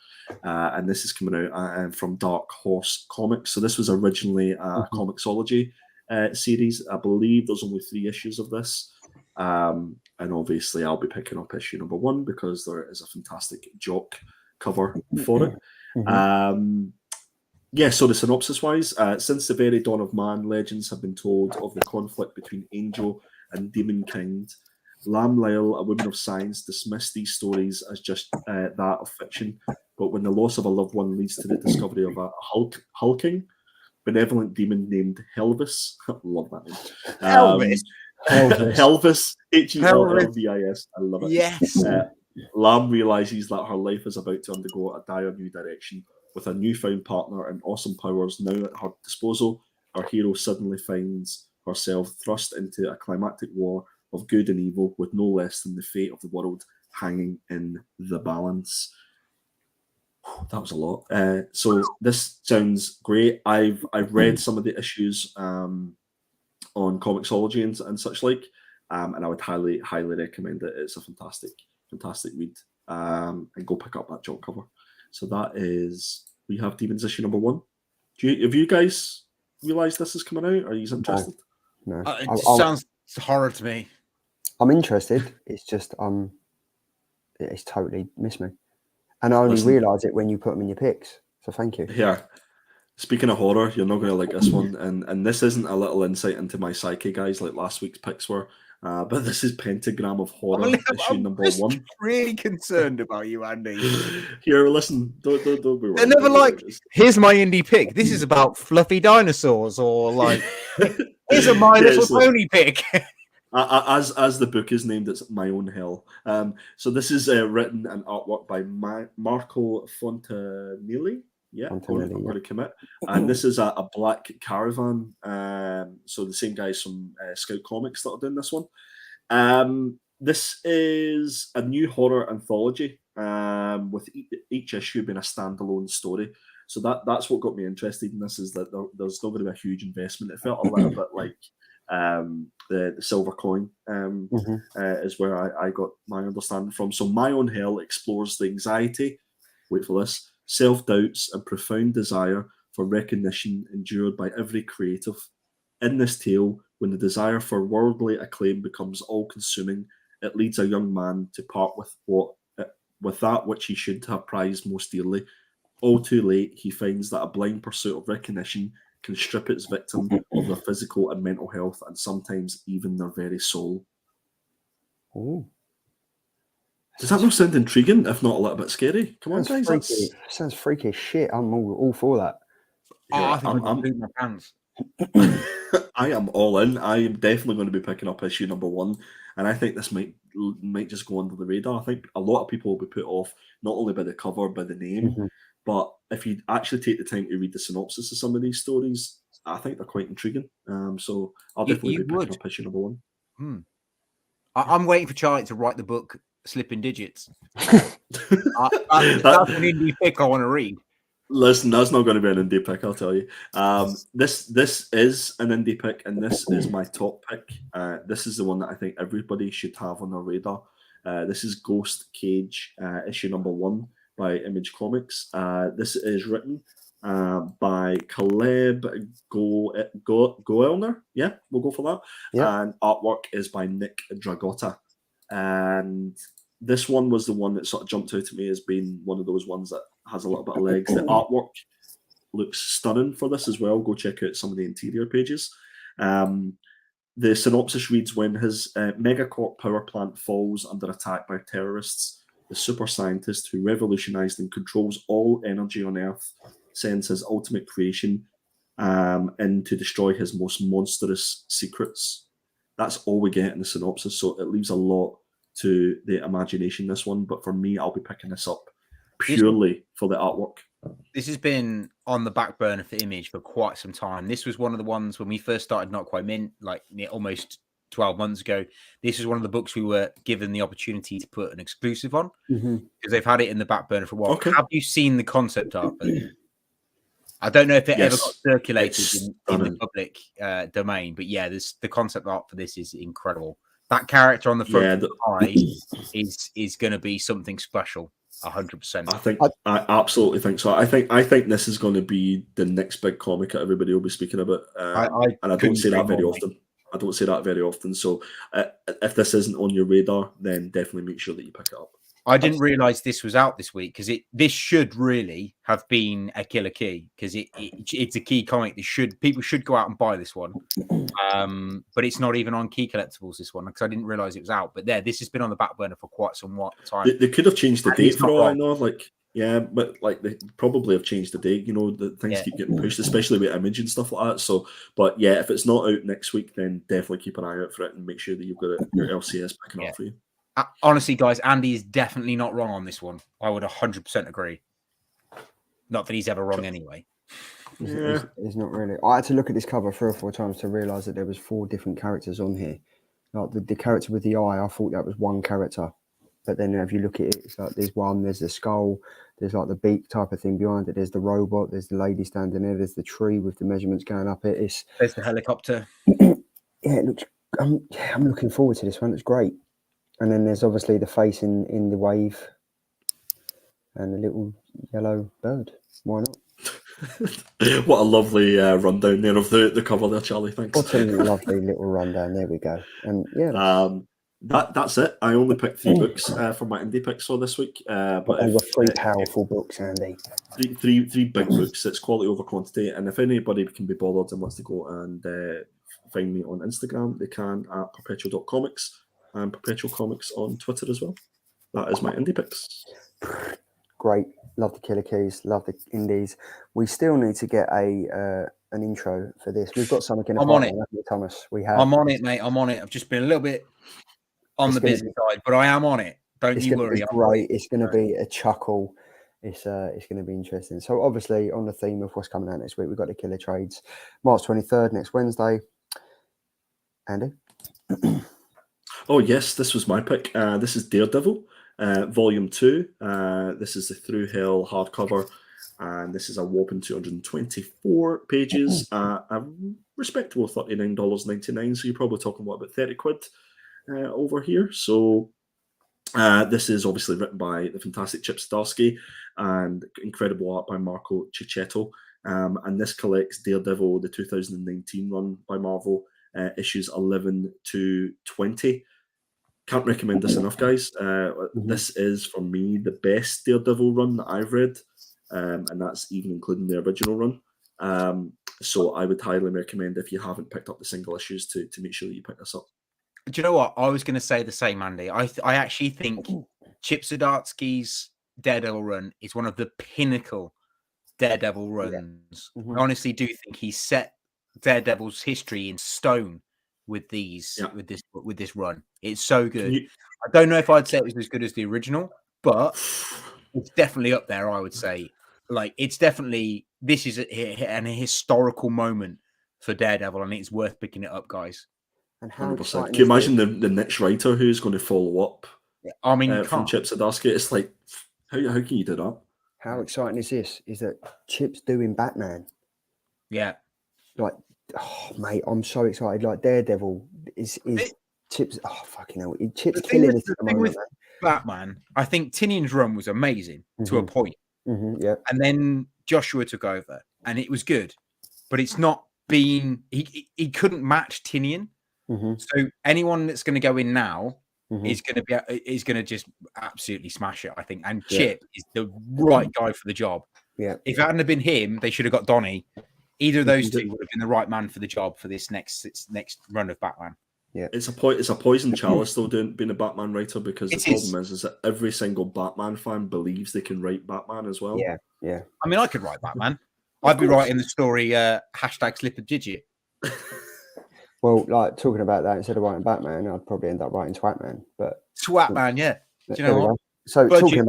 and this is coming out from Dark Horse Comics. So this was originally a Comixology series. I believe there's only 3 issues of this, and obviously I'll be picking up issue number 1 because there is a fantastic jock cover for it. So the synopsis wise, since the very dawn of man, legends have been told of the conflict between angel and demon kind. Lam Lyle, a woman of science, dismissed these stories as just that of fiction, but when the loss of a loved one leads to the discovery of a hulking, benevolent demon named Helvis, love that name. Helvis, Helvis, I love it.
Yes.
Lam realizes that her life is about to undergo a dire new direction. With a newfound partner and awesome powers now at her disposal, our hero suddenly finds herself thrust into a climactic war of good and evil, with no less than the fate of the world hanging in the balance. That was a lot. So this sounds great. I've read some of the issues on Comixology and such like, and I would highly recommend it. It's a fantastic read, and go pick up that job cover. So that is We Have Demons issue number 1. Have you guys realised this is coming out? Are you interested?
No.
It sounds horror to me.
I'm interested. It's just it's totally missed me. And I only realise it when you put them in your picks. So thank you.
Yeah. Speaking of horror, you're not going to like this one, and this isn't a little insight into my psyche, guys, like last week's picks were. But this is Pentagram of Horror, issue number
just
1.
really concerned about you, Andy.
Here, listen, don't be worried.
They're never like, here's my indie pick. This is about fluffy dinosaurs, or like, here's a My Little Pony pick.
As the book is named, it's My Own Hell. So this is written and artwork by Marco Fontanilli. Yeah, I'm going to commit. And this is a black caravan. So the same guys from Scout Comics that are doing this one. This is a new horror anthology with each issue being a standalone story. So that's what got me interested in this, is that there's still going to be a huge investment. It felt a little bit like the Silver Coin is where I got my understanding from. So My Own Hell explores the anxiety, wait for this, self-doubts and profound desire for recognition endured by every creative. In this tale, when the desire for worldly acclaim becomes all-consuming, it leads a young man to part with that which he should have prized most dearly. All too late, he finds that a blind pursuit of recognition can strip its victim of their physical and mental health, and sometimes even their very soul.
Ooh.
Does that not sound intriguing, if not a little bit scary? Come on, guys.
Sounds freaky as shit. I'm all for that.
Yeah, I think I'm doing my pants.
I am all in. I am definitely going to be picking up issue number 1, and I think this might just go under the radar. I think a lot of people will be put off not only by the cover, by the name, but if you actually take the time to read the synopsis of some of these stories, I think they're quite intriguing. So I'll definitely be picking up issue number 1.
I'm waiting for Charlie to write the book Slipping Digits. That's an indie pick I want to read.
Listen, that's not going to be an indie pick, I'll tell you. This is an indie pick, and this is my top pick. This is the one that I think everybody should have on their radar. This is Ghost Cage, issue number 1 by Image Comics. This is written by Caleb Goelner. Yeah, we'll go for that. Yep. And artwork is by Nick Dragotta. And this one was the one that sort of jumped out at me as being one of those ones that has a little bit of legs. The artwork looks stunning for this as well. Go check out some of the interior pages. The synopsis reads, when his megacorp power plant falls under attack by terrorists, the super scientist who revolutionized and controls all energy on Earth sends his ultimate creation in to destroy his most monstrous secrets. That's all we get in the synopsis, so it leaves a lot to the imagination, this one. But for me, I'll be picking this up purely for the artwork.
This has been on the back burner for Image for quite some time. This was one of the ones when we first started Not Quite Mint, like almost 12 months ago. This was one of the books we were given the opportunity to put an exclusive on because they've had it in the back burner for a while. Okay. Have you seen the concept art? I don't know if it ever got circulated in the public domain, but yeah, the concept art for this is incredible. That character on the front of the eye is going to be something special. 100%.
I absolutely think so. I think this is going to be the next big comic that everybody will be speaking about. And I don't say that very often. I don't say that very often. So if this isn't on your radar, then definitely make sure that you pick it up.
I didn't realize this was out this week because this should really have been a killer key because it's a key comic. People should go out and buy this one, but it's not even on Key Collectibles, this one, because I didn't realize it was out. But this has been on the back burner for quite some time.
They could have changed the date for all I know. But they probably have changed the date. You know, the things keep getting pushed, especially with Image and stuff like that. So, but yeah, if it's not out next week, then definitely keep an eye out for it and make sure that you've got your LCS picking up for you.
Honestly, guys, Andy is definitely not wrong on this one. I would 100% agree. Not that he's ever wrong anyway.
He's not really. I had to look at this cover 3 or 4 times to realise that there was 4 different characters on here. Like the character with the eye, I thought that was one character. But then if you look at it, it's like there's the skull, there's like the beak type of thing behind it, there's the robot, there's the lady standing there, there's the tree with the measurements going up it.
There's the helicopter.
It looks. I'm looking forward to this one. It's great. And then there's obviously the face in the wave and the little yellow bird. Why not?
What a lovely rundown there of the cover there, Charlie. Thanks.
What a lovely little rundown. There we go. And
That's it. I only picked 3 books for my indie picks for this week. But
They were
if,
3 powerful books, Andy.
three big books. It's quality over quantity. And if anybody can be bothered and wants to go and find me on Instagram, they can at perpetual.comics and perpetual comics on Twitter as well. That is my indie picks.
Great. Love the Killer Keys. Love the indies. We still need to get an intro for this. We've got something in the pipeline, haven't we, Thomas? We have.
I'm on it, mate. I'm on it. I've just been a little bit on the busy side, but I am on it. Don't you worry.
It's great. It's going to be a chuckle. It's going to be interesting. So obviously on the theme of what's coming out next week, we've got the Killer Trades, March 23rd, next Wednesday. Andy?
Oh yes, this was my pick. This is Daredevil, Volume 2. This is the Through Hell hardcover, and this is a whopping 224 pages, a respectable $39.99. So you're probably talking about 30 quid over here. So this is obviously written by the fantastic Chip Zdarsky and incredible art by Marco Cicchetto. And this collects Daredevil, the 2019 run by Marvel, issues 11 to 20. Can't recommend this enough, guys. This is, for me, the best Daredevil run that I've read, and that's even including the original run. So I would highly recommend, if you haven't picked up the single issues, to make sure that you pick this up.
Do you know what? I was going to say the same, Andy. I actually think Chip Zdarsky's Daredevil run is one of the pinnacle Daredevil runs.
Yeah.
I honestly do think he set Daredevil's history in stone with these with this run. It's so good. I don't know if I'd say it was as good as the original, but it's definitely up there. I would say, like, it's definitely, this is an historical moment for Daredevil, and it's worth picking it up, guys.
And how
100%. Can you imagine the next writer who's going to follow up?
I mean,
from Chip Zdarsky? It's like, how can you do that?
How exciting is this? Is that Chip's doing Batman?
Yeah.
Like, oh mate, I'm so excited. Like, Daredevil is Chip's. Oh fucking hell, Chip's killing it at the moment. With
Batman, I think Tynion's run was amazing to a point.
Yeah.
And then Joshua took over, and it was good, but it's not been. He couldn't match Tynion. So anyone that's going to go in now is going to just absolutely smash it, I think. And Chip is the right guy for the job.
Yeah.
If it hadn't have been him, they should have got Donny. Either of those two would have been the right man for the job for this next run of Batman.
Yeah,
it's a poison chalice though, being a Batman writer, because the problem is that every single Batman fan believes they can write Batman as well.
Yeah.
I mean, I could write Batman. I'd be writing the story #slip a digit.
Well, like, talking about that, instead of writing Batman, I'd probably end up writing Twatman. But
Twatman, yeah. Do you know what?
So talking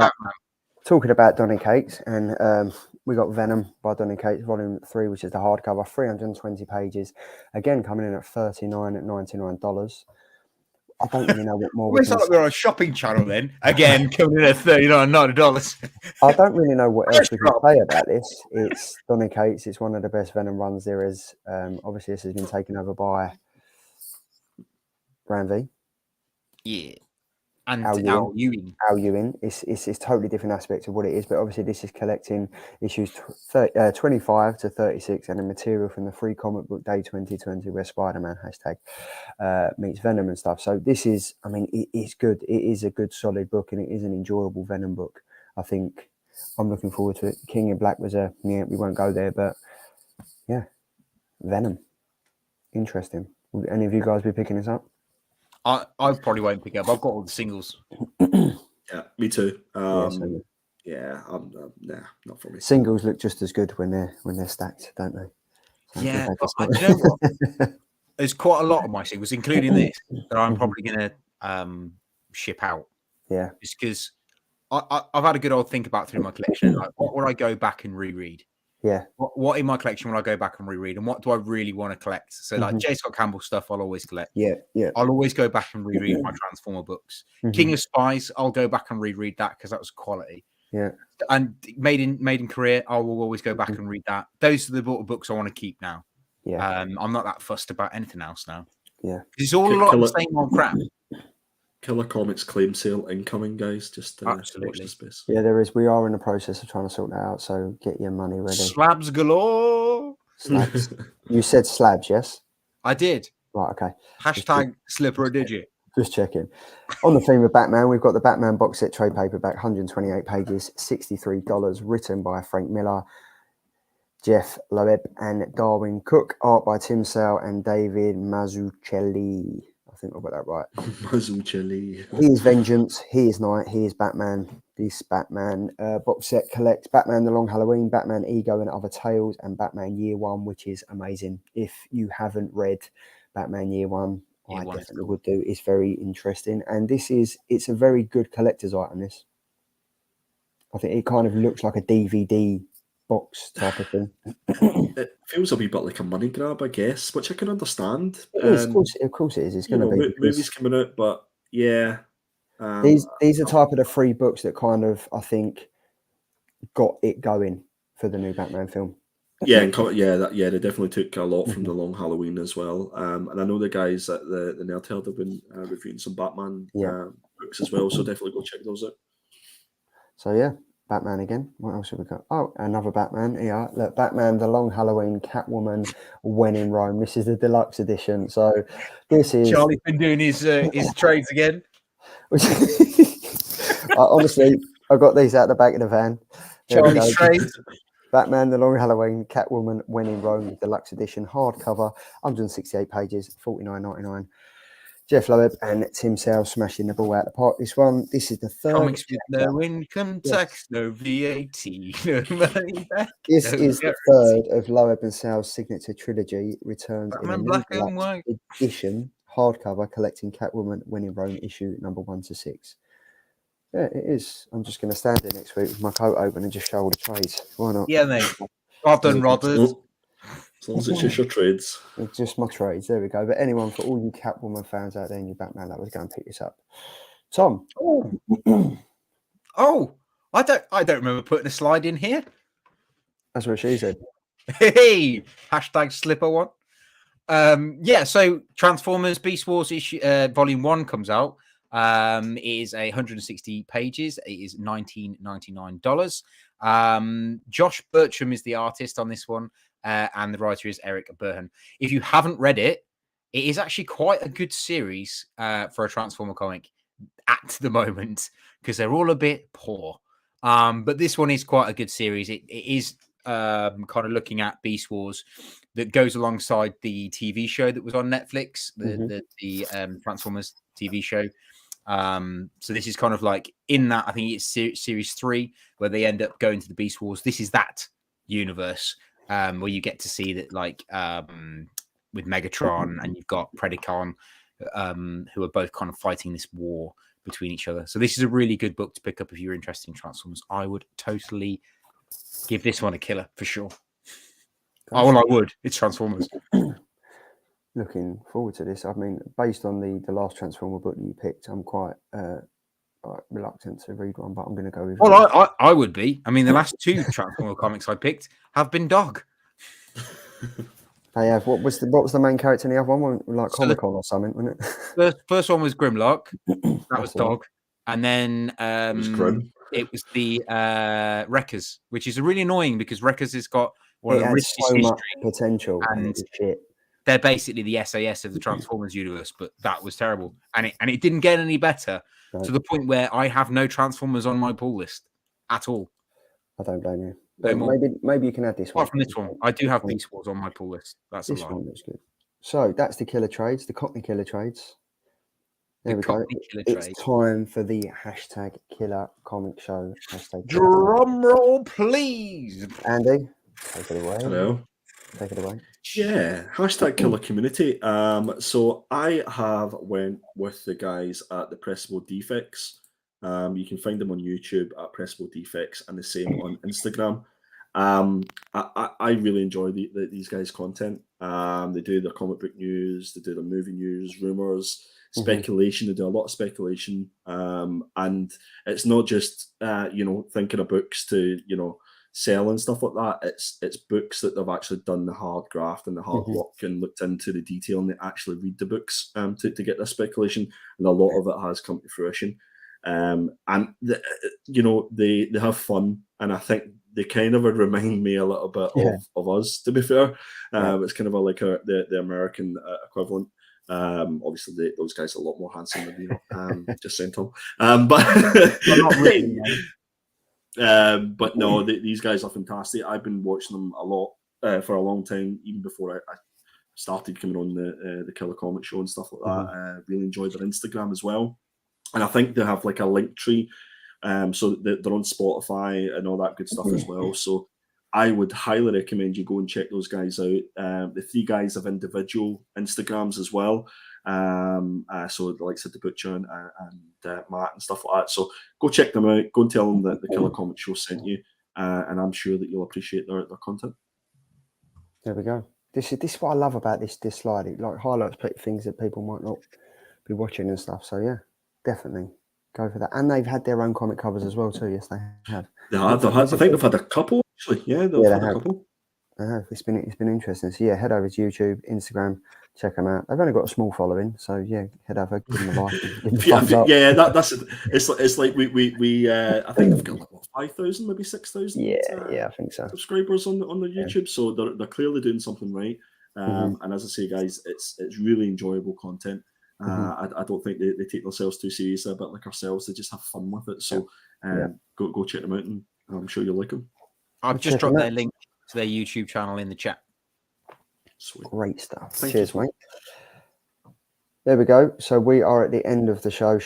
about Donny Cates, and we got Venom by Donny Cates, Volume 3, which is the hardcover, 320 pages. Again, coming in at $99. I don't really know what more.
It's like we're on a shopping channel then. Again, coming in at $39.
I don't really know what else we can say about this. It's Donny Cates. It's one of the best Venom runs there is. Obviously, this has been taken over by Ranvi.
Yeah. And Al
Ewing. It's totally different aspects of what it is, but obviously this is collecting issues 25 to 36 and the material from the free comic book day 2020 where Spider-Man meets Venom and stuff. So this is, I mean, it's good. It is a good solid book, and it is an enjoyable Venom book. I think I'm looking forward to it. King in Black was we won't go there, but yeah, Venom. Interesting. Will any of you guys be picking this up?
I probably won't pick up. I've got all the singles.
Yeah, me too. Nah, not for me.
Singles look just as good when they're stacked, don't they?
Yeah, but you know what? There's quite a lot of my singles, including this, that I'm probably going to ship out.
Yeah,
just because I've had a good old think about through my collection. Like, what would I go back and reread?
Yeah.
What in my collection will I go back and reread, and what do I really want to collect? So, like J. Scott Campbell stuff, I'll always collect.
Yeah.
I'll always go back and reread my Transformer books. King of Spies, I'll go back and reread that because that was quality.
Yeah.
And Made in Korea, I will always go back and read that. Those are the books I want to keep now.
Yeah.
I'm not that fussed about anything else now.
Yeah.
It's all a lot of the same old crap.
Killer Comics claim sale incoming, guys. Just
absolutely.
Watch the space.
Yeah, there is. We are in the process of trying to sort that out. So get your money ready.
Slabs galore.
Slabs. You said slabs, yes?
I did.
Right. Okay.
# slipper a digit.
Just checking. On the theme of Batman, we've got the Batman box set trade paperback, 128 pages, $63, written by Frank Millar, Jeff Loeb, and Darwin Cook. Art by Tim Sale and David Mazzucchelli. I think I got that right.
Mazzucchelli.
He is Vengeance. He is Night. He is Batman. This Batman box set collects Batman The Long Halloween, Batman Ego and Other Tales, and Batman Year One, which is amazing. If you haven't read Batman Year One, I definitely would do. It's very interesting. And it's a very good collector's item, this. I think it kind of looks like a DVD box type of thing.
It feels a wee bit like a money grab, I guess, which I can understand.
It is, of course it is. It's going to be.
Movies coming out, but yeah.
These are type of the free books that kind of, I think, got it going for the new Batman film.
Yeah, they definitely took a lot from The Long Halloween as well. And I know the guys at the Nerd Herd have been reviewing some Batman books as well, so definitely go check those out.
So yeah, Batman again. What else have we got? Oh, another Batman. Yeah, look, Batman The Long Halloween, Catwoman, When in Rome. This is the deluxe edition. So this is
Charlie's been doing his trades again.
Honestly, I got these out the back of the van.
Charlie's trades.
Batman The Long Halloween, Catwoman, When in Rome, deluxe edition, hardcover, 168 pages, $49.99. Jeff Loeb and Tim Sale smashing the ball out of the park. This is the third.
Comics with no income tax, no VAT, no money back.
This is the third of Loeb and Sale's signature trilogy. Returns in a new
black and white
edition, hardcover, collecting Catwoman, When in Rome, issue number 1 to 6. Yeah, it is. I'm just going to stand there next week with my coat open and just show all the trades. Why not?
Yeah, mate. I've done Robbers.
As long as it's just your trades.
It's just my trades. There we go. But anyone, for all you Catwoman fans out there and you Batman lovers, go and pick this up. Tom.
I don't remember putting a slide in here.
That's what she said.
Hey, hashtag slipper one. So Transformers Beast Wars issue volume 1 comes out. It is 160 pages. It is $19.99. Josh Bertram is the artist on this one, and the writer is Eric Burhan. If you haven't read it, it is actually quite a good series for a Transformer comic at the moment, because they're all a bit poor. But this one is quite a good series. It is kind of looking at Beast Wars that goes alongside the TV show that was on Netflix, the Transformers TV show. So this is kind of like in that, I think it's series 3 where they end up going to the Beast Wars. This is that universe where you get to see that, like with Megatron and you've got Predacon, who are both kind of fighting this war between each other. So this is a really good book to pick up if you're interested in Transformers. I would totally give this one a killer for sure. I would. It's Transformers.
Looking forward to this. I mean, based on the last Transformer book that you picked, I'm quite reluctant to read one, but I'm going to go with.
Well, I would be. I mean, the last 2 Transformer comics I picked have been dog.
They have. What was the main character in the other one? Like Comic Con or something, wasn't it?
First one was Grimlock. That was dog, and then it was the Wreckers, which is really annoying because Wreckers has got one of the richest
so
history
much potential and shit.
They're basically the SAS of the Transformers universe, but that was terrible, and it didn't get any better to the point where I have no Transformers on my pull list at all.
I don't blame you. But maybe you can add this one.
Apart from this one, I do have Beast Wars on my pull list. That's
this one looks good. So that's the killer trades, the Cockney killer trades. There we go. It's time for the hashtag Killer Comic Show.
Drum roll, please.
Andy, take it away.
Hello.
Take it away.
Yeah, hashtag Killer Community. So I have went with the guys at the Pressable Defects. You can find them on YouTube at Pressable Defects and the same on Instagram. I really enjoy these guys' content. They do their comic book news, they do their movie news, rumors, speculation. They do a lot of speculation, and it's not just thinking of books to sell and stuff like that. It's books that they've actually done the hard graft and the hard work and looked into the detail, and they actually read the books to get this speculation, and a lot of it has come to fruition. And they have fun, and I think they kind of remind me a little bit of us, to be fair. It's kind of like the American equivalent. Obviously, those guys are a lot more handsome than me. Just saying, Tom. But
Well, not really. No.
but no, these guys are fantastic. I've been watching them a lot for a long time, even before I started coming on the Killer Comic Show and stuff like that. Really enjoyed their Instagram as well, and I think they have like a link tree, so they're on Spotify and all that good stuff as well. So I would highly recommend you go and check those guys out. The three guys have individual Instagrams as well. So the likes of the Butcher and Matt and stuff like that. So go check them out. Go and tell them that the Killer Comic Show sent you, and I'm sure that you'll appreciate their content.
There we go. This is what I love about this slide. It like highlights things that people might not be watching and stuff. So yeah, definitely go for that. And they've had their own comic covers as well too. Yes, they have.
I think they've had a couple actually. Yeah, they've had a couple.
They have. It's been interesting. So yeah, head over to YouTube, Instagram, check them out. They've only got a small following, so yeah, head over, give them a like.
That's it's like we I think they've got like 5,000, maybe 6,000.
Yeah, I think so.
Subscribers on the YouTube, so they're clearly doing something right. And as I say, guys, it's really enjoyable content. I don't think they take themselves too seriously, a bit like ourselves. They just have fun with it. So go check them out, and I'm sure you'll like them.
I've just dropped their link to their YouTube channel in the chat.
Sweet. Great stuff. Cheers, mate. There we go. So we are at the end of the show.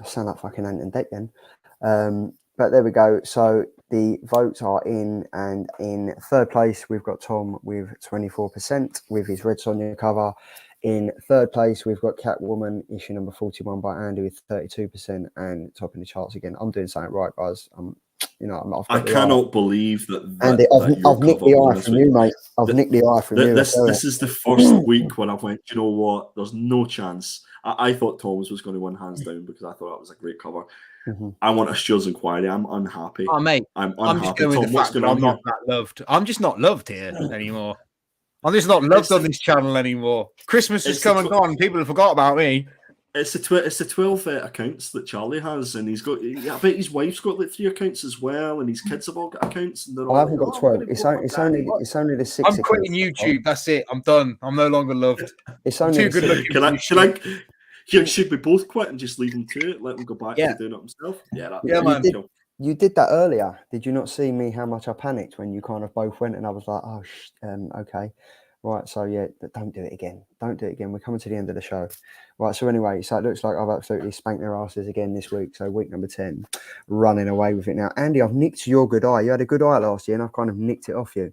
I sound like fucking Ant and Deck then. But there we go. So the votes are in, and in third place, we've got Tom with 24% with his Red Sonja cover. In third place, we've got Catwoman, issue number 41 by Andy with 32%, and topping the charts again. I'm doing something right, guys. I
cannot believe that.
Andy, I've nicked the eye from you, mate. I've nicked the eye from you.
This is the first week when I went, you know what? There's no chance. I thought Tom's was going to win hands down because I thought that was a great cover. I want a Stewart's Inquiry. I'm unhappy.
Oh, mate.
I'm unhappy.
Just going with the fact that I'm not that loved. I'm just not loved here anymore. I'm just not loved on this channel anymore. Christmas has come and gone. People have forgot about me.
It's the 12 accounts that Charlie has, and he's got. I bet his wife's got like 3 accounts as well, and his kids have all got accounts. And
I haven't got 12. It's only the 6.
I'm quitting YouTube. That's it. I'm done. I'm no longer loved.
It's only
too good looking.
Should we both quit and just leave him to it? Let him go back to doing it himself. Yeah,
man.
You did that earlier. Did you not see me? How much I panicked when you kind of both went, and I was like, "Oh, okay." Right, so yeah, don't do it again. Don't do it again. We're coming to the end of the show. Right, so anyway, so it looks like I've absolutely spanked their asses again this week. So week number 10, running away with it now. Andy, I've nicked your good eye. You had a good eye last year, and I've kind of nicked it off you.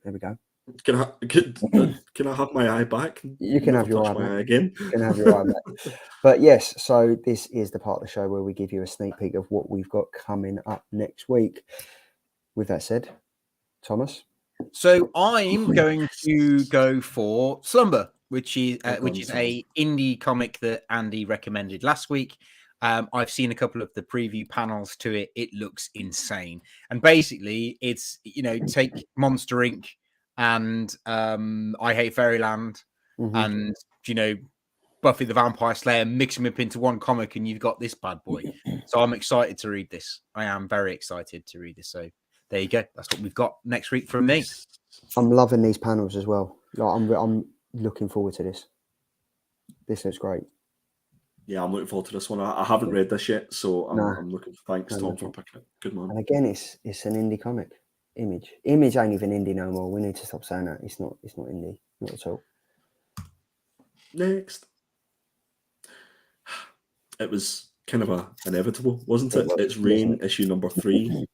There we go.
Can I have my eye back?
You can have your eye back
again.
You can have your eye back. But yes, so this is the part of the show where we give you a sneak peek of what we've got coming up next week. With that said, Thomas.
So I'm going to go for Slumber, which is a indie comic that Andy recommended last week. I've seen a couple of the preview panels to it. It looks insane. And basically, it's, take Monster Inc. and I Hate Fairyland and, Buffy the Vampire Slayer, mix them up into one comic, and you've got this bad boy. So I'm excited to read this. I am very excited to read this. So there you go. That's what we've got next week from me.
I'm loving these panels as well. I'm looking forward to this. This looks great.
Yeah, I'm looking forward to this one. I haven't read this yet, so I'm looking. Thanks, Tom, for picking it. Good man.
And again, it's an indie comic. Image ain't even indie no more. We need to stop saying that. It's not indie, not at all.
Next, it was kind of inevitable, wasn't it? It's Rain, issue number 3.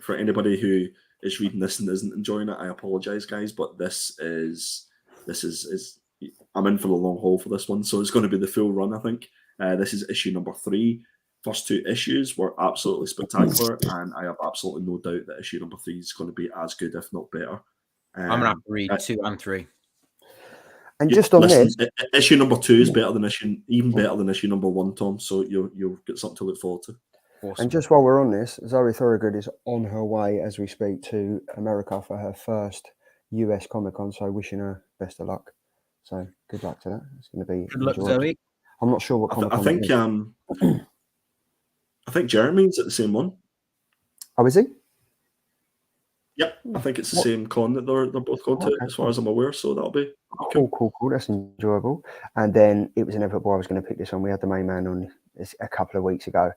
For anybody who is reading this and isn't enjoying it, I apologize, guys, but this is I'm in for the long haul for this one, so it's going to be the full run. I think this is issue number 3. First 2 issues were absolutely spectacular, and I have absolutely no doubt that issue number 3 is going to be as good, if not better.
I'm going to have to read 2 and 3.
And just on this,
issue number 2 is better than issue number 1, Tom. So you'll get something to look forward to.
Awesome. And just while we're on this, Zoe Thorogood is on her way as we speak to America for her first US Comic Con. So wishing her best of luck. So good luck to that. It's going to be
good luck, Zoe.
I'm not sure what Comic Con.
I think Jeremy's at the same one.
Oh, is he?
Yep, I think it's the same con that they're both going to, as far as I'm aware. So that'll be
cool. That's enjoyable. And then it was inevitable I was going to pick this one. We had the main man on this a couple of weeks ago.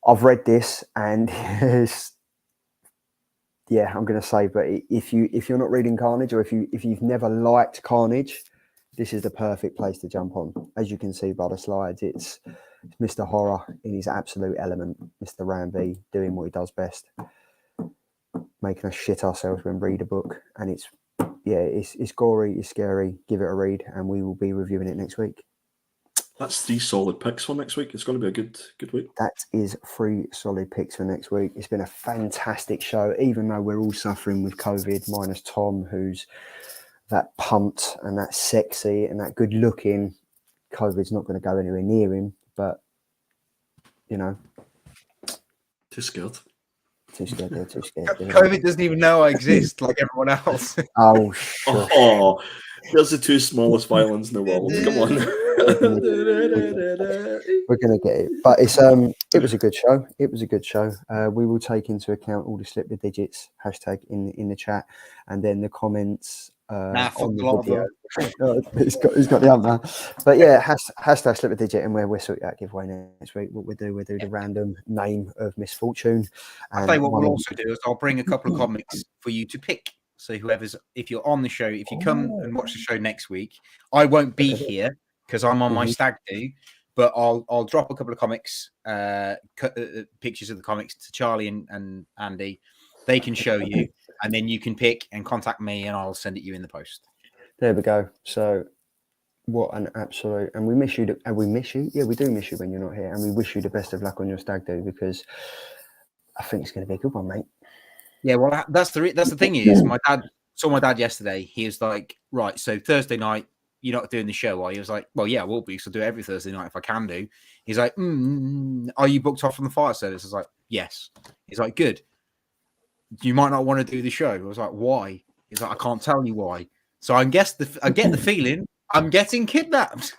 I've read this, and I'm going to say, but if you're not reading Carnage, or if you've never liked Carnage, this is the perfect place to jump on. As you can see by the slides, it's Mr. Horror in his absolute element. Mr. Ramby doing what he does best, making us shit ourselves when we read a book. And it's gory, it's scary. Give it a read, and we will be reviewing it next week.
That's 3 solid picks for next week. It's going to be a good week.
That is 3 solid picks for next week. It's been a fantastic show, even though we're all suffering with COVID, minus Tom, who's that pumped and that sexy and that good looking. COVID's not going to go anywhere near him, but
Too scared.
Too scared.
COVID doesn't even know I exist like everyone else.
Oh, sure.
Oh, there's the 2 smallest violins in the world. Come on.
We're gonna get it, but it was a good show. We will take into account all the slip the digits hashtag in the chat, and then the comments on the video. He's got the answer. But yeah, hashtag slip a digit, and we'll sort that giveaway next week. What we'll do the random name of misfortune.
I'll tell you what we'll also do is I'll bring a couple of comics for you to pick. So if you're on the show, if you come and watch the show next week, I won't be here because I'm on my stag do, but I'll drop a couple of comics, pictures of the comics to Charlie and Andy. They can show you, and then you can pick and contact me, and I'll send it you in the post.
There we go. So what an absolute, and we miss you. And we miss you. Yeah, we do miss you when you're not here, and we wish you the best of luck on your stag do, because I think it's going to be a good one, mate.
Yeah, well, that's the thing is, my dad saw my dad yesterday. He was like, right, so Thursday night, you're not doing the show, are you? I was like, well, yeah, I will be. So I'll do it every Thursday night if I can do. He's like, are you booked off from the fire service? I was like, yes. He's like, good. You might not want to do the show. I was like, why? He's like, I can't tell you why. So I get the feeling I'm getting kidnapped.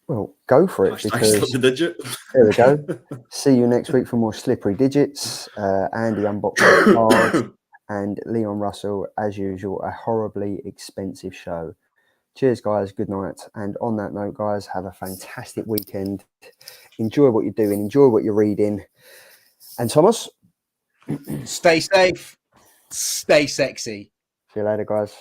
Well, go for it. Because
the digit.
There we go. See you next week for more slippery digits. Andy unboxing cards, and Leon Russell, as usual, a horribly expensive show. Cheers, guys. Good night. And on that note, guys, have a fantastic weekend. Enjoy what you're doing. Enjoy what you're reading. And Thomas,
stay safe. Stay sexy.
see you later, guys.